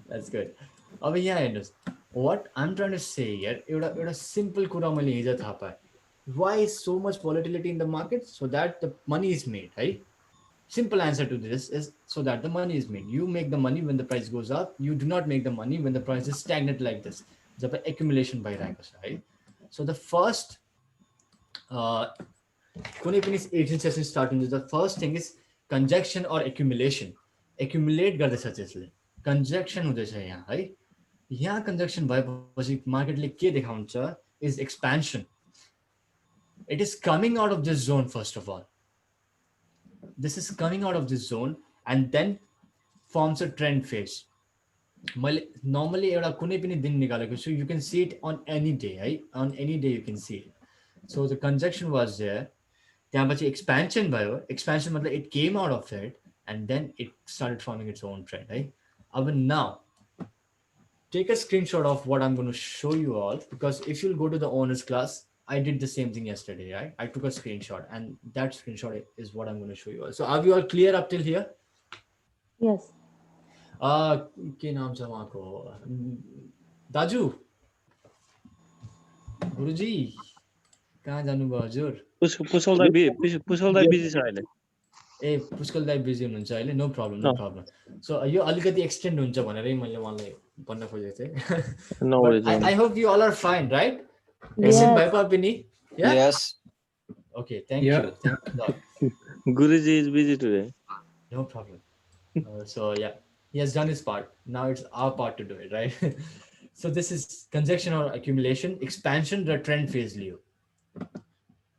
That's good. अब यहाँ हेर्नुहोस्, what I'm trying to say here, एउटा simple कुरा मैले हिजो थाहा पाएँ. Why is so much volatility in the market? So that the money is made, right? Simple answer to this is so that the money is made. You make the money when the price goes up. You do not make the money when the price is stagnant like this. जब accumulation भइरहेको छ, right? So the first कुनै पनि ageing session start हुन्छ, the first thing is conjunction or accumulation. Accumulate गर्दैछ त्यसले, conjunction हुँदैछ यहाँ है। यहाँ conjunction भएपछि मार्केटले के देखाउँछ is expansion. It is coming out of this zone first of all. This is coming out of this zone and then forms a trend phase. मैले normally एउटा कुनै पनि दिन निकालेको छु, you can see it on any day, right? On any day you can see it. So the conjunction was there. त्यहाँपछि expansion भयो. Expansion मतलब it came out of it and then it started forming its own trend, right? अब now take a screenshot of what I'm going to show you all, because if you'll go to the owners class, I did the same thing yesterday, right? I took a screenshot and that screenshot is what I'm going to show you all. So are you all clear up till here? Yes. के नाम छ उहाँको? दाजु, गुरुजी कहाँ जानुभयो हजुर? पुष्कल दाइ busy छ अहिले। ए पुष्कल दाइ बिजी हुनुहुन्छ अहिले? No problem, no problem. So यो अलिकति एक्सटेन्ड हुन्छ भनेरै मैले उहाँलाई भन्न खोजेको थिएँ। No worries. I hope you all are fine, right? Yes. Extend भएको पनि? Yeah? Yes. Okay, thank Yeah. you. Thank you a lot. Guruji is busy today. No problem. So yeah, he has done his part. Now it's our part to do it, right? So this is conjunction or accumulation, expansion, the trend phase, Leo.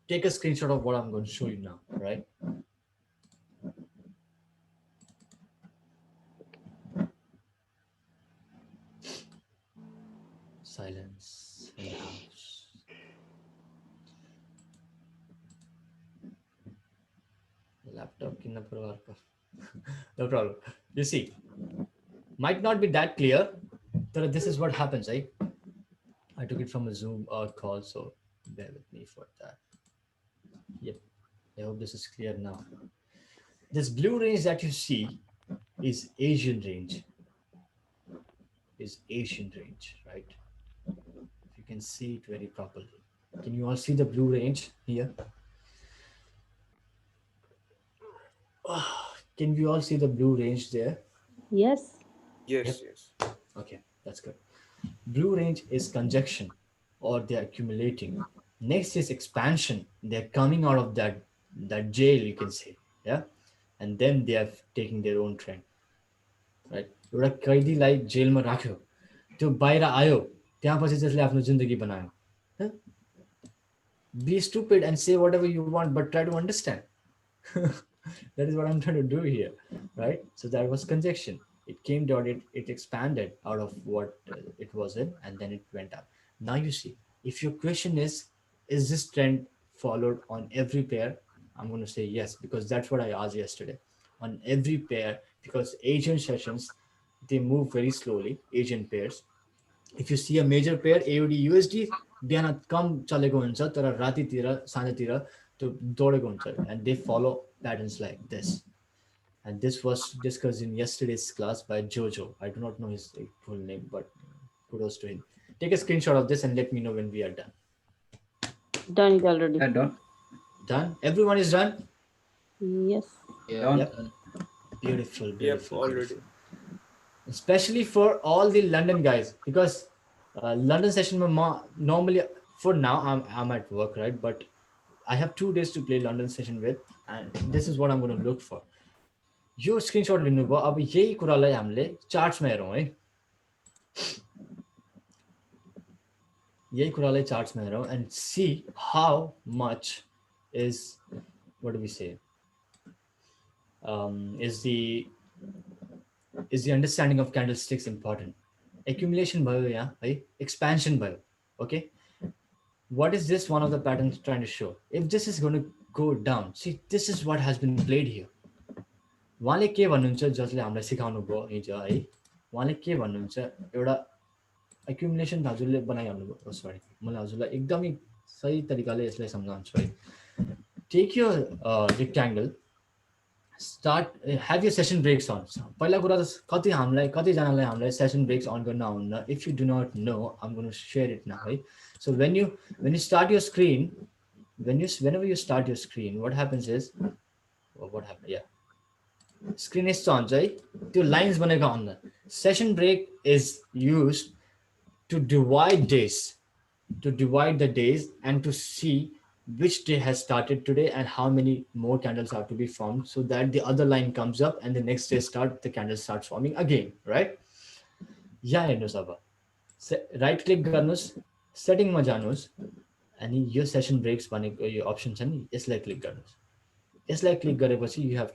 Take a screenshot of what I'm going to show you now, right? Silence in the house. Laptop kinna pura arko. No problem. You see, might not be that clear, but this is what happens, right? I took it from a Zoom call, so bear with me for that. Yep, I hope this is clear now. This blue range that you see is Asian range. Is Asian range, right? If you can see it very properly. Can you all see the blue range here? Can we all see the blue range there? Yes. Yes. Yep. Yes. Okay, that's good. Blue range is conjunction or they're accumulating. Next is expansion. They're coming out of that jail, you can say. Yeah. And then they are taking their own trend. Right? एउटा कैदीलाई जेलमा राख्यो, त्यो बाहिर आयो, त्यहाँपछि त्यसले आफ्नो जिन्दगी बनायो. Be stupid and say whatever you want, but try to understand. That is what I'm trying to do here, right? So that was conjunction. It came down, it expanded out of what it was in, and then it went up. Now you see, if your question is this trend followed on every pair? I'm going to say yes, because that's what I asked yesterday. On every pair, because Asian sessions, they move very slowly, Asian pairs. If you see a major pair, AUD, USD, बिहान कम चलेको हुन्छ तर रातितिर साँझतिर त्यो दौडेको हुन्छ, and they follow patterns like this. And this was discussed in yesterday's class by Jojo. I do not know his full name, but kudos to him. Take a screenshot of this and let me know when we are done. Done it already. Yeah, done. Done? Everyone is done? Yes. Done. Yep. Beautiful, Yep. beautiful. Already. Beautiful. Especially for all the London guys, because London session normally for now I'm at work, right? But I have 2 days to play London session with, and this is what I'm going to look for. Yo screenshot लिनुभयो. अब यही कुरालाई हामीले चार्ट्समा हेरौँ है. यही कुरालाई चार्ट्समा हेरौँ and see how much is, what do we say, is the understanding of candlesticks important. Accumulation भयो यहाँ है, expansion भयो. Okay, what is this one of the patterns trying to show? If this is going to go down, see, this is what has been played here. उहाँले के भन्नुहुन्छ, जसले हामीलाई सिकाउनु भयो हिजो है, उहाँले के भन्नुहुन्छ, एउटा accumulation हजुरले बनाइहाल्नु भयो. सरी, मलाई हजुरलाई एकदमै सही तरिकाले यसलाई सम्झाउँछु है. Take your rectangle, start, have your session breaks on. पहिला कुरा त कतिजनालाई हामीलाई session breaks on गर्न आउन्न. If you do not know, I'm going to share it now, right? So when you start your screen, whenever you start your screen, what happens is, what happened? Yeah, screen is on, right? The lines baneka on the session break is used to divide days, and to see which day has started today and how many more candles are to be formed, so that the other line comes up and the next day the candle starts forming again, right? Yeah, हेर्नुस् अब right click गर्नुस्, setting मा जानुस्, अनि यो session breaks भनेको यो option छ नि, यसलाई click गर्नुस्. यसलाई click गरेपछि you have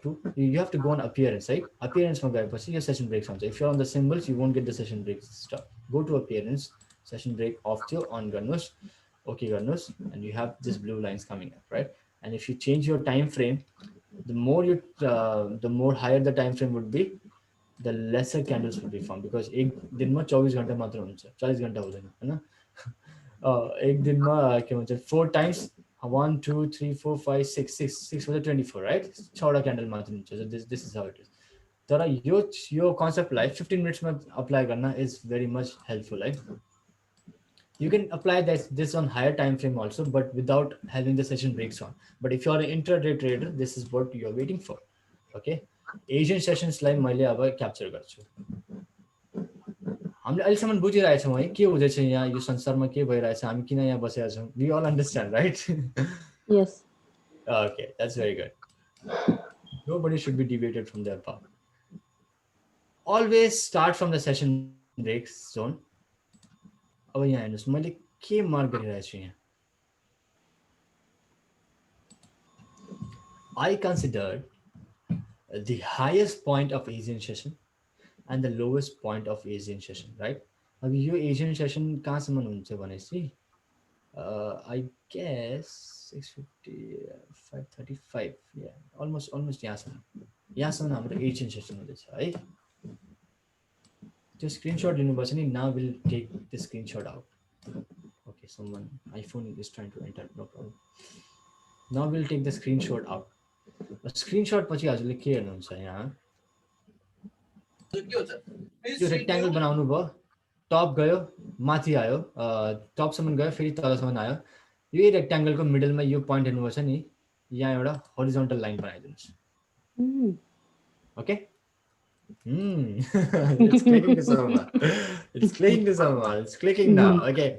to go on appearance, right? Appearance मा गएपछि यो session breaks हुन्छ. If you're on the symbols, you won't get the session breaks stuff. Go to appearance, session break off थियो, on गर्नुस्, okay गर्नुस्, and you have this blue lines coming up, right? And if you change your time frame, the more higher the time frame would be, the lesser candles will be formed, because एक दिनमा 24 घण्टा मात्र हुन्छ, 40 घण्टा हुँदैन हैन. एक दिनमा के भन्छ 4 times 1 2 3 4 5 6 6 for the 24, right? 6 वटा क्यान्डल मात्र हुन्छ. So this is how it is. तर यो कन्सेप्टलाई 15 minutes मा अप्लाई गर्न is very much helpful, right? You can apply this on higher time frame also, but without having the session breaks on. But if you are an intraday trader, this is what you are waiting for. Okay, Asian sessions लाई मैले अब capture गर्छु. हामीले अहिलेसम्म बुझिरहेछौँ है के हुँदैछ यहाँ, यो संसारमा के भइरहेछ, हामी किन यहाँ बसेका छौँ. We all understand, right? Yes. Okay, that's very good. Nobody should be deviated from their path. Always start from the session breaks zone. अब यहाँ हेर्नुस्, मैले के मार्क गरिरहेको छु यहाँ. I considered the highest point of Asian session and the lowest point of Asian session, right? अब यो Asian session कहाँसम्म हुन्छ भनेपछि I guess 650 535, yeah, almost यहाँसम्म हाम्रो Asian session हुँदैछ है. त्यो स्क्रिनशट लिनुपर्छ नि. Now we'll take the screenshot out. Okay, someone iPhone is trying to enter, no problem. Now we'll take the screenshot out. Screenshot पछि हजुरले के हेर्नुहुन्छ यहाँ, यो रेक्ट्याङ्गल बनाउनु भयो, टप गयो, माथि आयो, टपसम्म गयो, फेरि तलसम्म आयो. यही रेक्ट्याङ्गलको मिडलमा यो पोइन्ट हेर्नुपर्छ नि, यहाँ एउटा होरिजोन्टल लाइन बनाइदिनुहोस्. Okay, it's clicking to someone. It's clicking to someone. It's clicking now. Okay,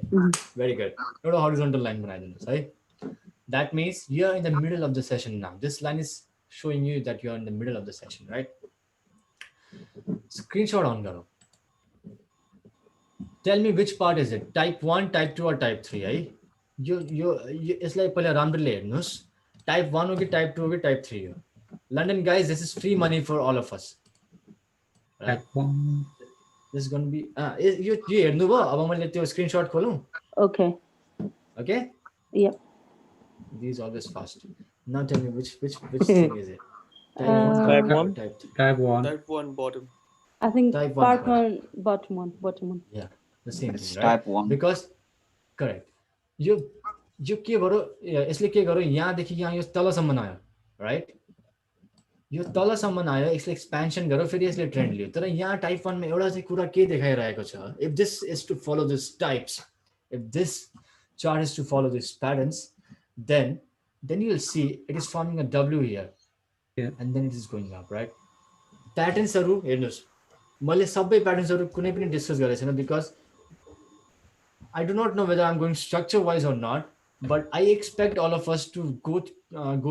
very good. एउटा horizontal line बनाइदिनुहोस् है. That means you're in the middle of the session now. This line is showing you that you're in the middle of the session, right? Screenshot on garo. Tell me which part is it? Type 1, type 2 or type 3, है? यो यसलाई पहिला राम्ररी हेर्नुस्. Type 1 हो कि type 2 हो कि type 3 हो. London guys, this is free money for all of us. Type 1. This is going to be यो हेर्नु भयो. अब मैले त्यो screenshot खोलौं. Okay. Okay? Yep. These always fast. Now tell me which thing is it? Type 1. Type 1. Type 1 bottom. I think Type 1, part 1, bottom one. Yeah, the same It's thing, right? type 1. Because correct. यो के गरो, यसले के गरो, यहाँदेखि यहाँ यो तलसम्म आयो, right? यो तलसम्म आयो, यसले expansion गरो, फेरि यसले ट्रेन्ड लियो. तर यहाँ टाइप 1 मा एउटा चाहिँ कुरा के देखाइरहेको छ, if this is to follow these types, if this chart is to follow these patterns, then you will see it is forming a W here. Yeah. And then it is going up, right? Patterns haru हेर्नुस्, मैले सबै patterns haru कुनै पनि discuss गरेको छैन, because I do not know whether I'm going structure wise or not, but I expect all of us to go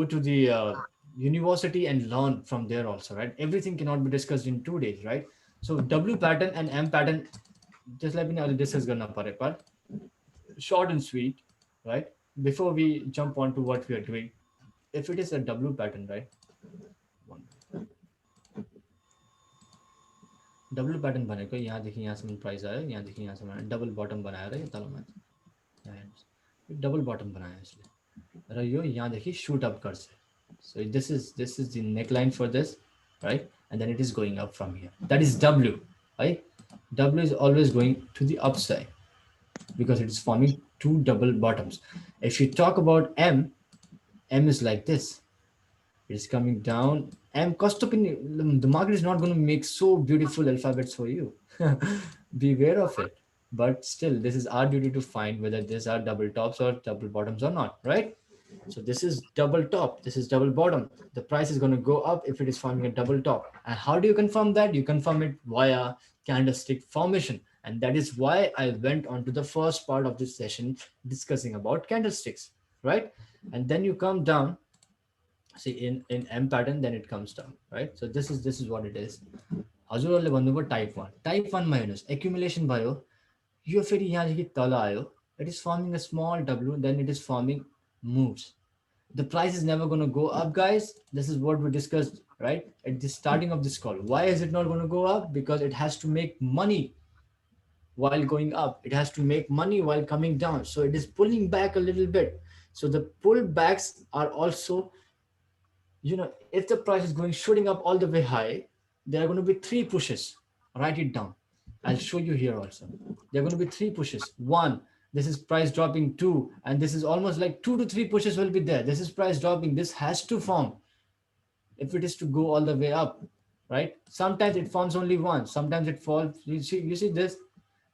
to the university and learn from there also, right? Everything cannot be discussed in 2 days, right? So W pattern and M pattern, just let me know, discuss garna pare, but short and sweet, right? Before we jump on to what we are doing, if it is a W pattern, right? W pattern बनेको यहाँदेखि यहाँसम्म price आयो, यहाँदेखि यहाँसम्म double button बनाएर यो तलमाथि यहाँ हेर्नुहोस्, यो डबल बटम बनायो यसले र यो यहाँदेखि shoot up गर्छ. So this is the neckline for this, right? And then it is going up from here. That is W, right? W is always going to the upside because it is forming two double bottoms. If you talk about M is like this. It is coming down. M cost of the market is not going to make so beautiful alphabets for you. Beware of it. But still, this is our duty to find whether these are double tops or double bottoms or not, right? So this is double top, this is double bottom. The price is going to go up if it is forming a double top. And how do you confirm that? You confirm it via candlestick formation. And that is why I went on to the first part of this session discussing about candlesticks, right? And then you come down. See in M pattern, then it comes down, right? So this is what it is. हजुरहरूले भन्नुभयो type 1. Type 1 मा हेर्नुहोस् accumulation भयो, यो फेरि यहाँदेखि तल आयो, it is forming a small W, then it is forming moves. The price is never going to go up, guys. This is what we discussed, right, at the starting of this call. Why is it not going to go up? Because it has to make money while going up. It has to make money while coming down. So it is pulling back a little bit. So the pullbacks are also, you know, if the price is going shooting up all the way high, there are going to be 3 pushes. Write it down. I'll show you here also. There are going to be 3 pushes. 1, this is price dropping. 2, and this is almost like 2 to 3 pushes will be there. This is price dropping. This has to form if it is to go all the way up, right? Sometimes it forms only 1. Sometimes it falls. You see this.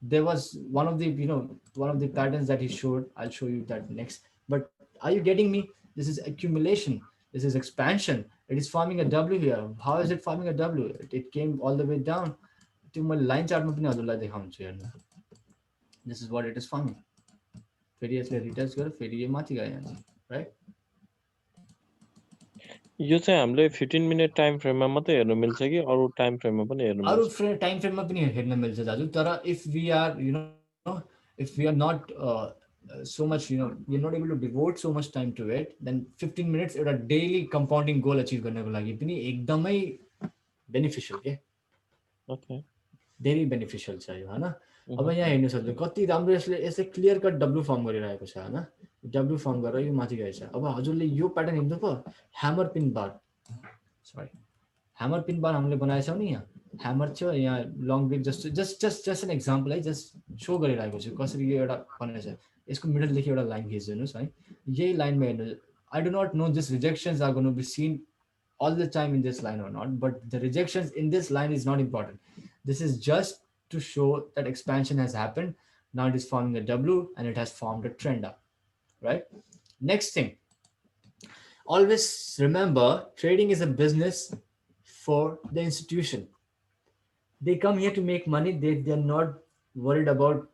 There was one of the, you know, one of the patterns that he showed. I'll show you that next. But are you getting me? This is accumulation. This is expansion. It is forming a W here. How is it forming a W? It came all the way down. Line chart this is what it is forming. Right? यो चाहिँ हामीले 15 minute time फ्रेममा मात्रै हेर्न मिल्छ कि अरु time फ्रेममा पनि हेर्न मिल्छ? अरु टाइम फ्रेममा पनि हेर्न मिल्छ दाजु, तर if we are, you know, if we are not so much, you know, we are not able to devote so much time to it, then 15 minutes एउटा daily compounding goal achieve गर्नको लागि पनि एकदमै beneficial के? Okay. Very beneficial छ यो, हैन? अब यहाँ हेर्नुस् हजुर कति राम्रो यसले क्लियर कट W फर्म गरिरहेको छ, हैन? W फर्म गरेर यो माथि गएछ. अब हजुरले यो प्याटर्न हेर्नु पो, ह्यामर पिन बार. सरी. ह्यामर पिन बार हामीले बनाएछौ नि यहाँ. ह्यामर छ यहाँ long break just an example है, जस्ट शो गरिरहेको छु कसरी यो एउटा बनेछ. यसको मिडल देखि एउटा लाइन खिच्दिनुस् है. यही लाइनमा हेर्नु. I do not know this rejections are going to be seen all the time in this line or not, but the rejections in this line is not important. This is just to show that expansion has happened. Now it is forming a W and it has formed a trend up, right? Next thing, always remember trading is a business for the institution. They come here to make money. They're not worried about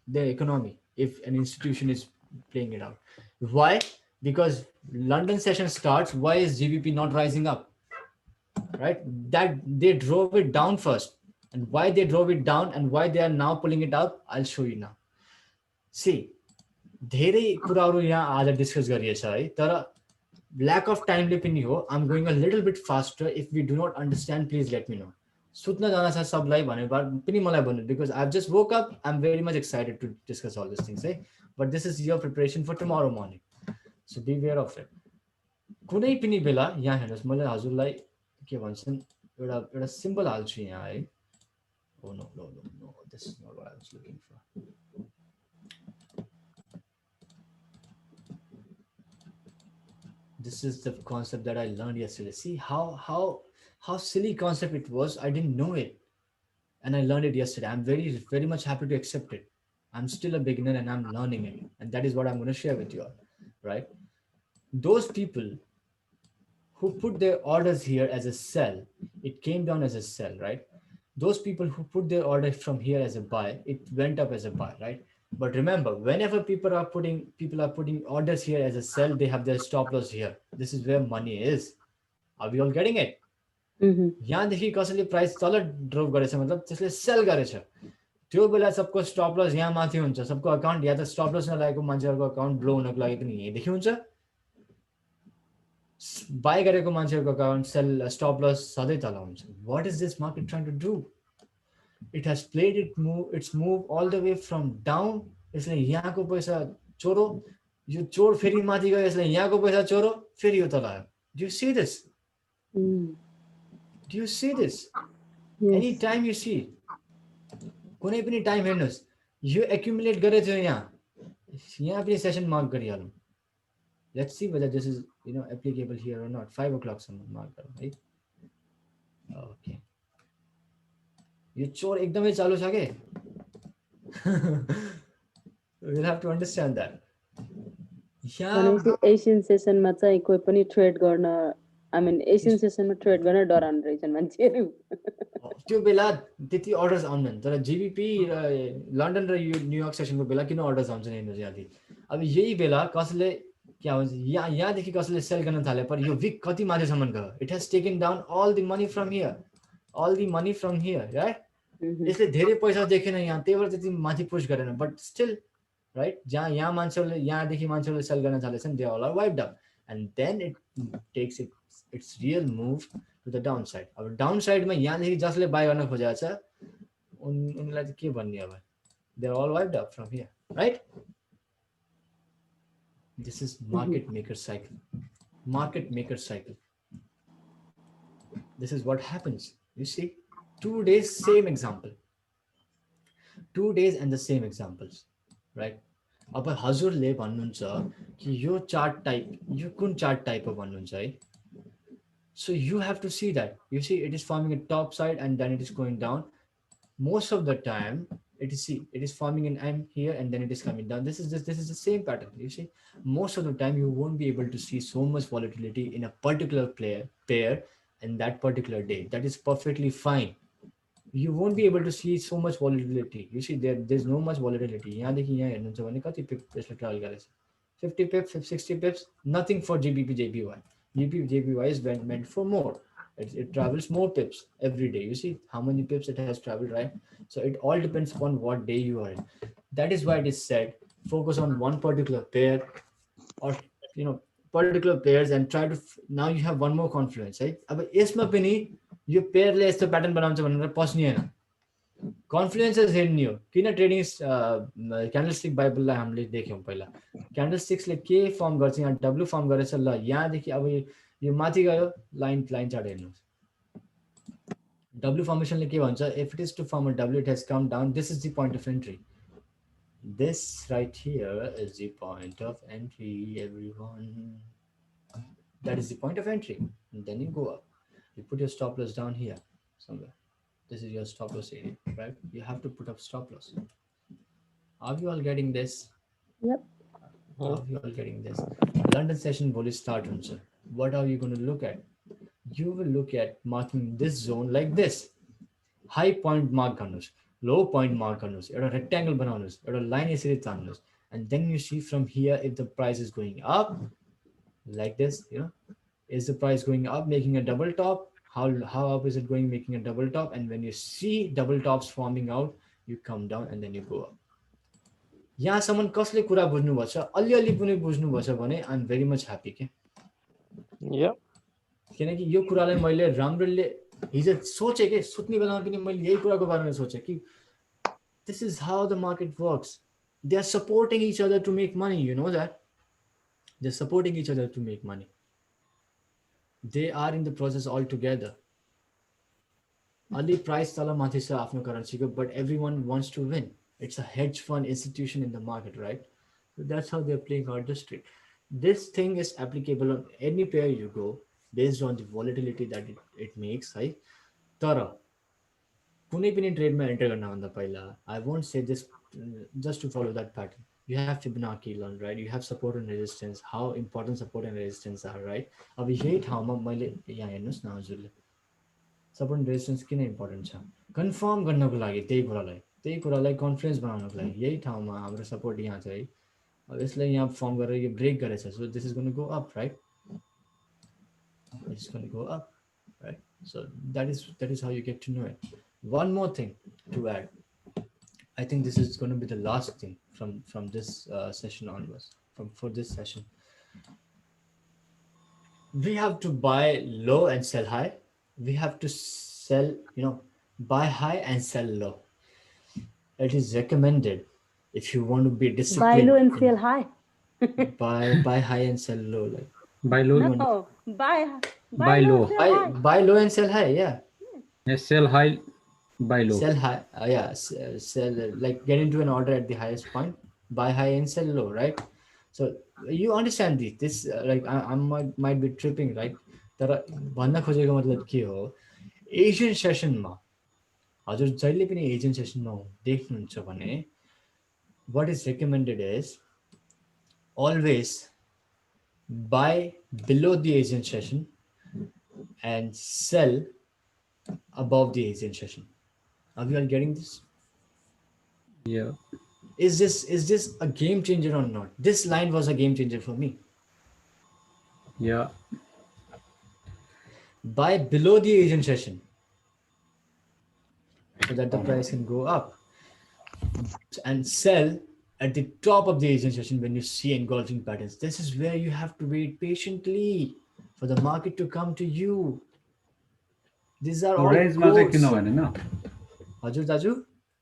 the economy if an institution is playing it out. Why? Because London session starts. Why is GBP not rising up? Right? That they drove it down first. And why they drove it down and why they are now pulling it up, I'll show you now. See, धेरै कुराहरु यहाँ आज discuss गरिएछ है, तर lack of time ले पनि हो. I'm going a little bit faster. If we do not understand, please let me know. सुत्न जान छ सबलाई भने पनि मलाई भन्नु, because I've just woke up. I'm very much excited to discuss all these things, है. But this is your preparation for tomorrow morning. So be aware of it. कुनै पनि बेला यहाँ हेर्नुस्, मैले हजुरलाई के भन्छन् एउटा सिम्बल हाल्छु यहाँ है. Oh no, this is not what I was looking for. This is the concept that I learned yesterday. See how silly concept it was. I didn't know it, and I learned it yesterday. I'm very much happy to accept it. I'm still a beginner and I'm learning it, and that is what I'm going to share with you all, right? Those people who put their orders here as a sell, it came down as a sell, right? Those people who put their order from here as a buy, it went up as a buy, right? But remember, whenever people are putting orders here as a sell, they have their stop loss here. This is where money is. Are we all getting it? यहाँ देखि कसैले price तल drop गरेछ मतलब त्यसले cell गरेछ. त्यो बेला सबको स्टप लस यहाँ माथि हुन्छ, सबको अकाउन्ट या त स्टप लस नलागेको मान्छेहरूको अकाउन्ट ब्लो हुनको लागि पनि यहीँदेखि हुन्छ, बाई गरेको मान्छेहरूको अकाउन्ट सेल स्टप लस सधैँ तल हुन्छ. What is this market trying to do? It has played its move all the way from down. यसले यहाँको पैसा चोरो, यो चोर फेरि माथि गयो, यसले यहाँको पैसा चोरो, फेरि यो तल आयो. Do you see this? Do you see this? Any Yes. Time you see, कुनै पनि टाइम हेर्नुहोस्, यो एक्युमुलेट गरेको थियो यहाँ पनि सेसन मार्क गरिहालौँ. Let's see whether this is applicable here or not. 5 o'clock सम्म मार्क गरौँ है. ओके, यो चोर एकदमै चालु छ के. we'll have to understand that. भनेपछि एसियन सेसनमा चाहिँ कोही पनि ट्रेड गर्न, आई मिन एसियन सेसनमा ट्रेड गर्न डराउने रहेछन् मान्छेहरू. त्यो बेला त्यति अर्डर्स आउँदैन, तर जिबिपी र लन्डन र न्युयोर्क सेसनको बेला किन अर्डर्स आउँछ हेर्नुहोस् यहाँदेखि. अब यही बेला कसले क्या भन्छ, यहाँदेखि कसले सेल गर्न थाले, पर यो विक कति माथिसम्म गयो. It has taken down all the money from here, right. यसले धेरै पैसा देखेन यहाँ, त्यही भएर त्यति माथि पुश गरेन. बट स्टिल राइट, जहाँ यहाँ मान्छेहरूले यहाँदेखि मान्छेहरूले सेल गर्न थालेछन्, they all are wiped out. And then it takes its real move to the down side. अब डाउन साइडमा यहाँदेखि जसले बाई गर्न खोजेको छ उनलाई चाहिँ के भन्ने, अब they are all wiped out from here, right. This is market maker cycle. Market maker cycle. This is what happens. You see, 2 days, same example. 2 days and the same examples, right? अब हजुरले भन्नुहुन्छ कि यो chart type, यो कुन chart type हो भन्नुहुन्छ है. So you have to see that. You see, it is forming a top side and then it is going down. Most of the time, it is forming an M here and then it is coming down. This is the same pattern. You see, most of the time you won't be able to see so much volatility in a particular pair in that particular day. That is perfectly fine. You won't be able to see so much volatility. You see, there's no much volatility. यहाँदेखि यहाँ हेर्नुहुन्छ भने कति पिप यसले trial गरेछ, 50 pips, 60 pips, nothing for GBP JPY. GBP JPY is meant for more. It travels more pips every day. You see how many pips it has traveled, right? So it all depends upon what day you are in. That is why it is said, focus on one particular pair or particular pairs and try to. Now you have one more confluence, right? अब यसमा पनि यो पेयरले यस्तो pattern बनाउँछ भनेर पस्ने हैन. कन्फ्लुएन्सेस हेर्ने हो. किन trading क्यान्डलस्टिक बाइबललाई हामीले देख्यौँ पहिला. क्यान्डलस्टिक्सले के फर्म गर्छ, यहाँ डब्लु फर्म गरेछ. ल यहाँदेखि अब यो माथि गयो, लाइन चार्ट हेर्नुहोस्. डब्लु फर्मेसनले के भन्छ, if it is to form a W, it has come down. This is the point of entry. This right here is the point of entry, everyone. That is the point of entry. And then you go up. You put your stop loss down here somewhere. This is your stop loss area, right? You have to put up stop loss. Are you all getting this? Yep. Are you all getting this? London session will start, sir. What are you going to look at? You will look at marking this zone like this. High point mark garnus, low point mark garnus, a rectangle bananas, or a line is it, and then you see from here if the price is going up like this, is the price going up making a double top? How up is it going making a double top? And when you see double tops forming out, you come down and then you go up. यहाँसम्म कसले कुरा बुझ्नुभएको छ, अलिअलि पनि बुझ्नुभएको छ भने I am very much happy के. किनकि यो कुरालाई मैले राम्रोले हिजो सोचेँ कि सुत्ने बेलामा पनि मैले यही कुराको बारेमा सोचेँ कि this is how the market works. They are supporting each other to make money. You know that? They're supporting each other to make money. They are in the process all together. Ali price tala mathi cha afno currency ko, but everyone wants to win. It's a hedge fund institution in the market, right? So that's how they're playing artistry. This thing is applicable on any pair you go based on the volatility that it makes, right? Tara. कुनै पनि ट्रेडमा enter गर्नभन्दा पहिला I won't say this just to follow that pattern. You have Fibonacci learn, right? You have support and resistance, how important support and resistance are, right? अब यही ठाउँमा मैले यहाँ हेर्नुहोस् न हजुरले, सपोर्ट एन्ड रेजिस्टेन्स किन इम्पोर्टेन्ट छ कन्फर्म गर्नको लागि, त्यही कुरालाई कन्फिडेन्स बनाउनको लागि. यही ठाउँमा हाम्रो सपोर्ट यहाँ छ है. अब यसलाई यहाँ फर्म गरेर यो ब्रेक गरेछ. So this is going to go up, right? It's going to go up, right? So that is how you get to know it. One more thing to add. I think this is going to be the last thing from this session onwards. For this session, we have to buy low and sell high. We have to sell, buy high and sell low. It is recommended if you want to be Buy disciplined. low and sell high. Buy high and sell low. Like Buy low. No, buy Buy low, low. sell buy high. buy low and sell high. Yeah. Yes, sell high, buy low. Sell high. Yeah. Sell like get into an order at the highest point. Buy high and sell low. Right. So you understand this. This like I might be tripping, right? तर भन्न खोजेको मतलब के हो Asian सेसनमा हजुर जहिले पनि Asian सेसनमा देख्नुहुन्छ भने what is recommended is always buy below the Asian session and sell above the Asian session. Are we all getting this? Yeah. Is this a game changer or not? This line was a game changer for me. Yeah. Buy below the Asian session so that the price can go up, and sell at the top of the Asian session when you see engulfing patterns. This is where you have to wait patiently for the market to come to you. These are all रेन्जमा चाहिँ codes. किन भनेन हजुर दाजु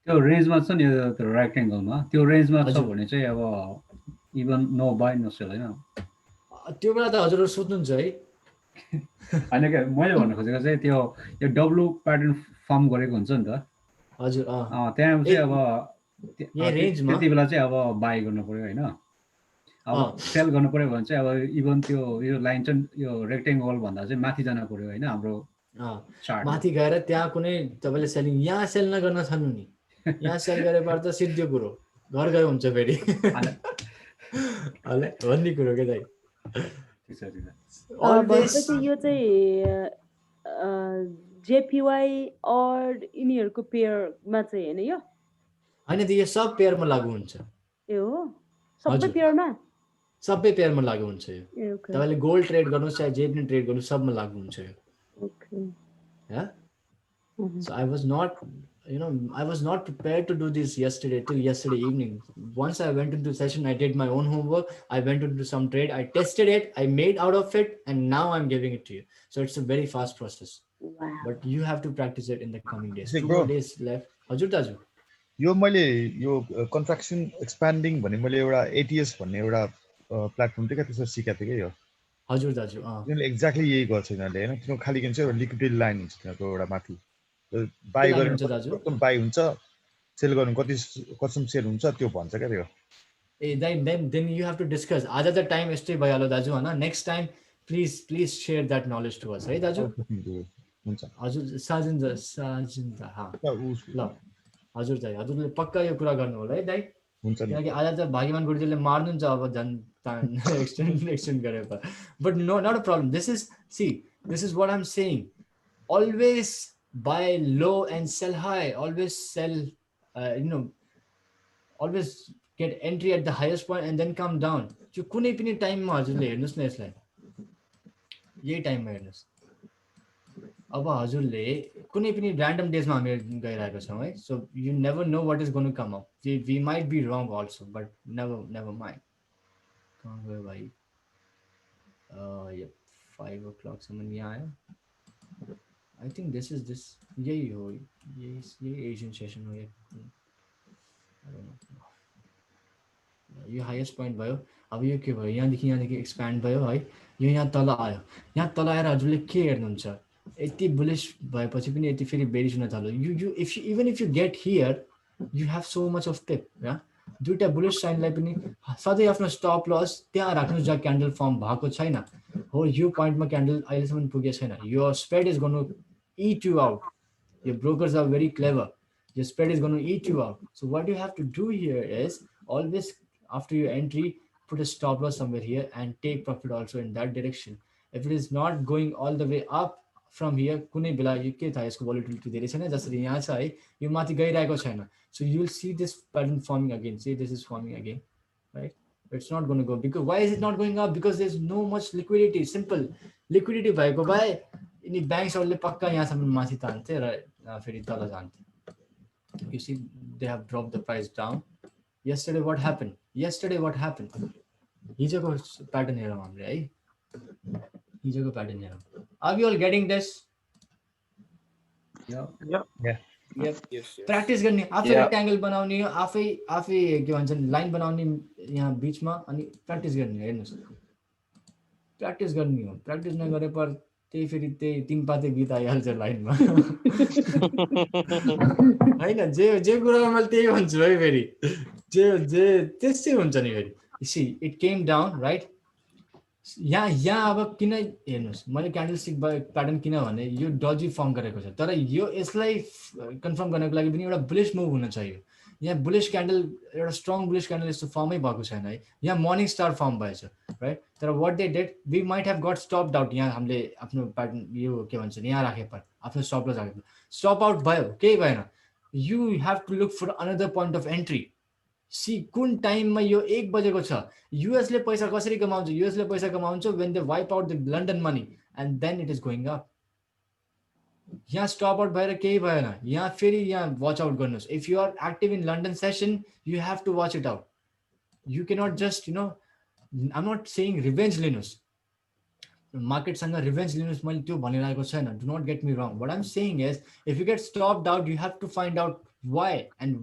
त्यो रेन्जमा छ नि त्यो रेक्टेङ्गलमा त्यो रेन्जमा छ हजुर। भने चाहिँ अब even no buy no sell हैन त्यो बेला त हजुरहरु सोध्नुहुन्छ है हैन के मैले भन्न खोजेको चाहिँ त्यो यो डब्लु प्याटर्न फर्म गरेको हुन्छ नि त हजुर त्यहाँ चाहिँ अब यही रेन्जमा त्यति बेला चाहिँ अब बाई गर्नु पर्यो हैन अब सेल गर्नु पर्यो भने चाहिँ अब इभन त्यो यो लाइन चाहिँ यो रेक्टेङ्गल भन्दा चाहिँ माथि जान पर्यो हैन हाम्रो माथि गएर त्यहाँ कुनै तपाईले सेलिङ यहाँ सेल नगर्न छन्नु नि यहाँ सेल गरेबाट त सिद्धो कुरो घर गयो हुन्छ फेरि हले भन्ने कुरो के दाइ भनेपछि यो चाहिँ जेपीवाई और यिनीहरूको पेयरमा चाहिँ हैन यो हैन त यो सब पेयरमा लागू हुन्छ ए हो सबै पेयरमा लागू हुन्छ यो तपाईले गोल्ड ट्रेड गर्नुस् चाहे जे पनि ट्रेड गर्नुस् सबमा लागू हुन्छ यो Okay. Yeah. So I was not prepared to do this till yesterday evening. Once I went into session, I did my own homework. I went into some trade. I tested it. I made out of it, and now I'm giving it to you. So it's a very fast process. Wow. But you have to practice it in the coming days. 2 more days left. हजुर दाजु यो मैले यो contraction expanding भन्ने मैले एउटा ATS भन्ने एउटा platform थियो क्या त्यसमा सिकाएको थिएँ क्या यो हजुर दाजु तिनीहरूले एक्ज्याक्टली यही गर्छ यिनीहरूले होइन तिनीहरू खालि के भन्छ एउटा लिक्विडिटी लाइन हुन्छ तिनीहरूको एउटा माथि बाई गरेर कति बाई हुन्छ सेल गर्नु कतिसम्म सेल हुन्छ त्यो भन्छ क्या त्यो ए then you have to discuss आज त टाइम यस्तै भइहाल्यो दाजु हैन next time please share that knowledge to us है दाजु हुन्छ हजुर साजिन हा ल हजुर दाइ हजुरले पक्का यो कुरा गर्नु होला है दाइ हुन्छ नि किनकि आज त भाग्यमान गुरुजीले मार्नुहुन्छ अब झन् एक्सटेन्ड गरेर but not a problem this is what I am saying always buy low and sell high, always sell always get entry at the highest point and then come down. त्यो कुनै पनि टाइममा हजुरले हेर्नुस् न यसलाई यही टाइममा हेर्नुस् अब हजुरले कुनै पनि र्यान्डम डेजमा हामी गइरहेको छौँ है so you never know what is going to come up we might be wrong also but never mind कहाँ गयो भाइ यो 5 o'clock सम्म यहाँ आयो I think this यही हो यही एसियन सेसन हो यो हाइएस्ट पोइन्ट भयो अब यो के भयो यहाँदेखि एक्सप्यान्ड भयो है यो यहाँ तल आयो यहाँ तल आएर हजुरले के हेर्नुहुन्छ यति बुलिश भएपछि पनि यति फेरि बेरिस हुन थाल्यो यु even if you get here you have so much of tape दुईटा बुलिश साइनलाई पनि सधैँ आफ्नो स्टप लस त्यहाँ राख्नुहोस् जहाँ क्यान्डल फर्म भएको छैन हो यो पोइन्टमा क्यान्डल अहिलेसम्म पुगेको छैन यो स्प्रेड इज गर्नु eat you out. Your brokers are very clever. Your spread is going to eat you out. So what you have to do here is always after your entry, put a stop loss somewhere here and take profit also in that direction. If it is not going all the way up from here, कुनै बेला यो के थाहा यसको volatility धेरै छैन जसरी यहाँ छ है यो माथि गइरहेको छैन. So you will see this pattern forming again. See this is forming again, right? It's not going to go because why is it not going up? Because there's no much liquidity. Simple. Liquidity भएको भए यिनी ब्याङ्क्सहरूले पक्का यहाँसम्म माथि तान्थे र फेरि तल जान्थे You see, they have dropped the price down. Yesterday what happened? हिजोको प्याटर्न हेरौँ हामीले है, हिजोको प्याटर्न हेरौँ. Are we all getting this? Practice गर्ने, आफै रेक्ट्याङ्गल बनाउने, आफै आफै के भन्छन् लाइन बनाउने यहाँ बिचमा, अनि प्र्याक्टिस गर्ने. हेर्नुहोस्, प्र्याक्टिस गर्ने हो. प्र्याक्टिस नगरे पर त्यही फेरि त्यही तिन पाते गीत आइहाल्छ लाइनमा. होइन, जे जे कुरामा मैले त्यही भन्छु है फेरि, जे जे त्यस्तै हुन्छ नि फेरि. See it came down right. यहाँ अब किन हेर्नुहोस्, मैले क्यान्डलस्टिक प्याटर्न किन भने यो डजी फर्म गरेको छ, तर यो यसलाई कन्फर्म गर्नको लागि पनि एउटा बुलिस मुभ हुन चाहियो. यहाँ बुलिस क्यान्डल, एउटा स्ट्रङ बुलिस क्यान्डल यस्तो फर्मै भएको छैन है. यहाँ मर्निङ स्टार फर्म भएछ राइट. तर what they did, we might have got stop out. यहाँ हामीले आफ्नो प्याटर्न यो के भन्छ यहाँ राखे पर आफ्नो स्टप लस राखे, स्टप आउट भयो, केही भएन. You have to look for another point of entry. See कुन टाइममा यो 1 बजेको छ. युएसले पैसा कसरी कमाउँछ? युएसले पैसा कमाउँछ when they wipe out the London money and then it is going up. यहाँ स्टप आउट भएर केही भएन. यहाँ फेरि यहाँ वाच आउट गर्नुहोस्. If you are active in London session, you have to watch it out. You cannot just you know, I am not saying revenge लिनुहोस्, मार्केटसँग रिभेन्ज लिनुहोस्, मैले त्यो भनिरहेको छैन. Do not get me wrong. What I am saying is if you get stopped out, you have to find out why and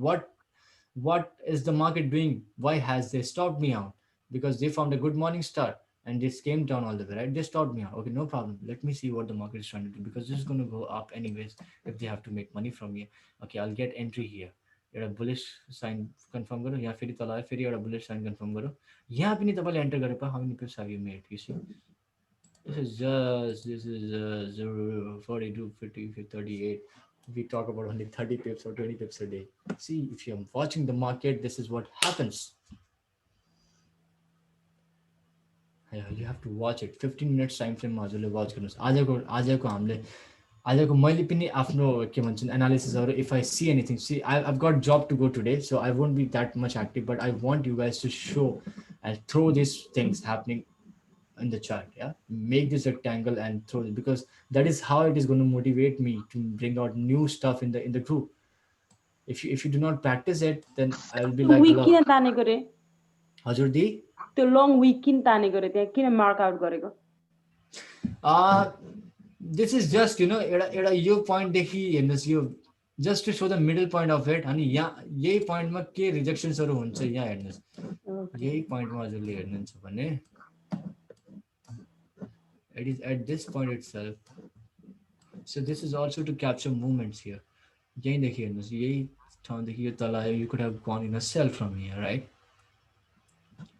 what is the market doing? Why has they stopped me out? Because they found a good morning star and this came down all the way, right? They stopped me out. Okay, no problem. Let me see what the market is trying to do, because this is going to go up anyways if they have to make money from here. Okay, I'll get entry here. एउटा bullish sign confirm गरौँ. यहाँ फेरि तल आयो, फेरि एउटा bullish sign confirm गरौँ. यहाँ पनि तपाईँले एन्टर गरेर how many pips have you made? You see, this is 0, 42, 50, 38. We talk about only 30 pips or 20 pips a day. See, if you're watching the market, this is what happens. You have to watch it. 15 minutes time frame मा हजुरले watch गर्नुहोस्. आजको हामीले आजको मैले पनि आफ्नो के भन्छन् एनालिसिसहरू, if I see anything, see I've got job to go today, so I won't be that much active, but I want you guys to show and throw these things happening in the chart. Yeah, make this rectangle and throw it, because that is how it is going to motivate me to bring out new stuff in the group. If you do not practice it, then I will be like, week किन तानेको रे? हजुर दी, त्यो long week किन तानेको रे? त्यहाँ किन mark out गरेको? this is just, you know, एउटा यो point देखि हेर्नुस्, यो just to show the middle point of it. अनि यहाँ यही point मा के rejectionsहरू हुन्छ यहाँ हेर्नुस्. यही point मा हजुरले हेर्नुहुन्छ भने it is at this point itself. So this is also to capture movements here. यहीँदेखि हेर्नुहोस्, यही ठाउँदेखि यो तल आयो. You could have gone in a sell from here, right?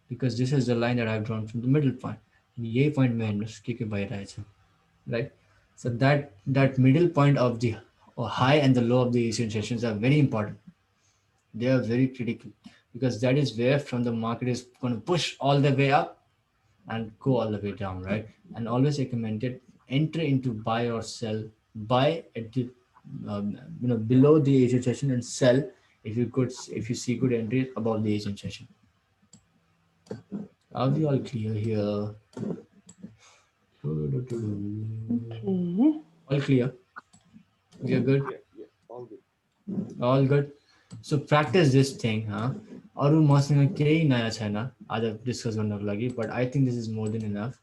Because this is the line that I have drawn from the middle point. यही point मा हेर्नुहोस् के भइरहेछ, right? So that middle point of the high and the low of the Asian sessions are very important. They are very critical, because that is where from the market is going to push all the way up and go all the way down, right? And always recommended enter into buy or sell. Buy at the below the Asian session and sell if you see good entries above the Asian session. Are we all clear here? Okay. All clear? We are good? Yeah, all good. All good. So practice this thing, huh? अरू मसँग केही नयाँ छैन आज discuss गर्नको लागि, but I think this is more than enough.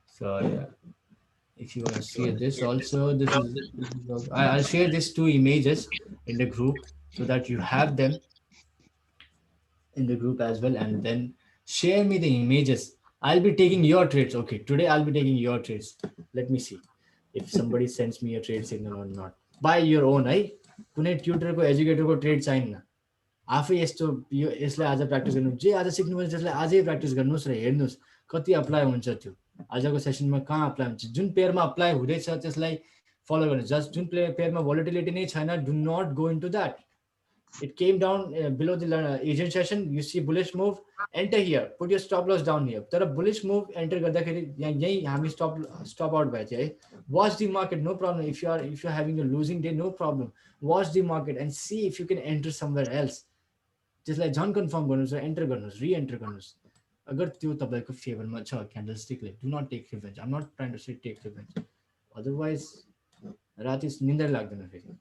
So yeah, if you want to see this also, this is I'll share these 2 images in the group so that you have them in the group as well, and then share me the images. I'll be taking your trades. Okay, today I'll be taking your trades. Let me see if somebody sends me a trade signal or not. By your own, है कुनै ट्युटरको एजुकेटरको trade चाहिन्न. आफै यस्तो यो यसलाई आज practice गर्नु, जे आज सिक्नुभयो त्यसलाई आजै प्र्याक्टिस गर्नुहोस् र हेर्नुहोस् कति अप्लाई हुन्छ. त्यो आजको सेसनमा कहाँ अप्लाई हुन्छ, जुन पेयरमा अप्लाई हुँदैछ त्यसलाई फलो गर्नुहोस्. जस्ट जुन पेयरमा भोलिटिलिटी नै छैन, do not go into that. It came down below the Asian session. You see bullish move, enter here, put your stop loss down here. तर bullish move enter गर्दाखेरि यही हामी stop out भएछ है. Watch the market, no problem. If you're having a losing day, no problem. Watch the market and see if you can enter somewhere else. त्यसलाई झन् confirm गर्नुहोस् र enter गर्नुहोस्, रि-एन्टर गर्नुहोस्. अगर त्यो तपाईँको फेभरमा छ क्यान्डलस्टिकले, do not take revenge. I am not trying to say take revenge, otherwise राति निन्द्रा लाग्दैन फेरि.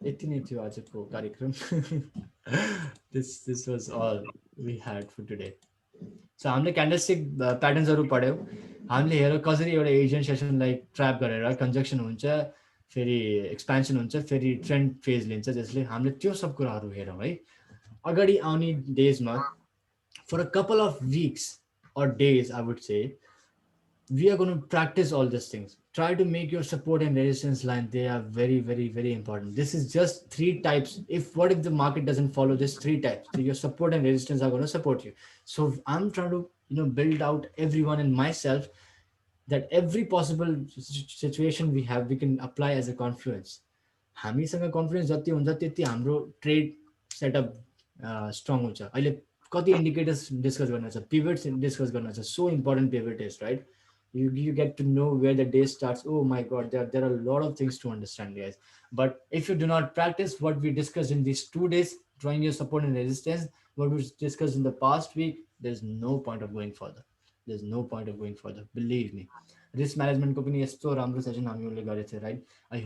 यति नै थियो आजको कार्यक्रम this was all we had for today. So हामीले क्यान्डलस्टिक प्याटर्न्सहरू पढ्यौँ हामीले हेर कसरी एउटा एजियन सेसनलाई ट्र्याप गरेर कन्जक्सन हुन्छ फेरि एक्सपेन्सन हुन्छ फेरि ट्रेन्ड फेज लिन्छ जसले हामीले त्यो सब कुराहरू हेरौँ है अगाडि आउने डेजमा for a couple of weeks or days I would say we are going to practice all these things. Try to make your support and resistance line. They are very, very, very important. This is just 3 types. What if the market doesn't follow this 3 types? So your support and resistance are going to support you. So I'm trying to, build out everyone and myself that every possible situation we have, we can apply as a confluence. हामीसँग confidence जति हुन्छ त्यति हाम्रो trade setup strong हुन्छ अहिले कति indicators discuss गर्न छ पिभट्स डिस्कस गर्न छ so important pivot is right you get to know where the day starts. Oh my god, there are a lot of things to understand, guys. But if you do not practice what we discussed in these 2 days, drawing your support and resistance, what we discussed in the past week, there's no point of going further. There's no point of going further, believe me. Risk management ko pani yesto ramro session हामीले गरेको थियो, right? I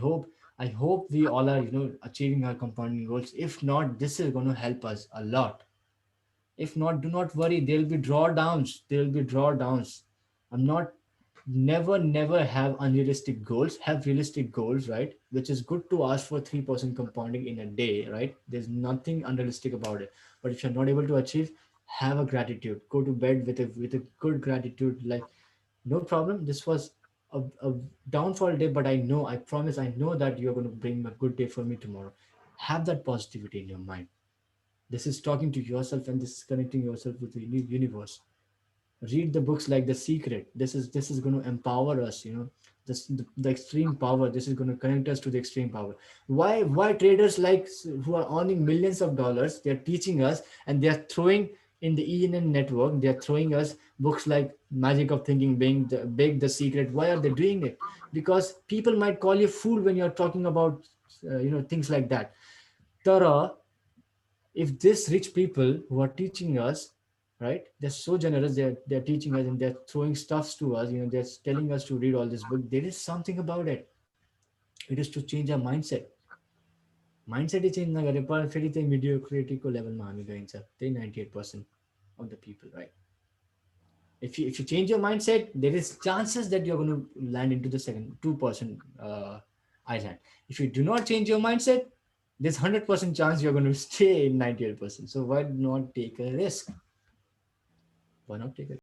hope we all are achieving our compounding goals. If not, this is going to help us a lot. If not, do not worry, there will be drawdowns. I'm not never have unrealistic goals, have realistic goals, right? Which is good to ask for 3% compounding in a day, right? There's nothing unrealistic about it. But if you're not able to achieve, have a gratitude, go to bed with a good gratitude, like no problem, this was a downfall day, but I promise, I know that you're going to bring a good day for me tomorrow. Have that positivity in your mind. This is talking to yourself and this is connecting yourself with the universe. Read the books like The Secret. This is going to empower us, the extreme power. This is going to connect us to the extreme power. Why traders who are earning millions of dollars, they're teaching us and they're throwing in the ENN network, they're throwing us books like Magic of Thinking Big, The Secret. Why are they doing it? Because people might call you fool when you're talking about things like that. Tara, if this rich people who are teaching us, right, they're so generous, they're teaching us and they're throwing stuffs to us, they're telling us to read all this book, there is something about it. It is to change our mindset. Mindset change nagare pa feri त्यही mediocrity को level मा हामी गइन्छ त्यही 98% of the people, right? If you change your mindset, there is chances that you're going to land into the second 2% island. If you do not change your mindset, there's 100% chance you're going to stay in 98%. So why not take a risk? Why not take a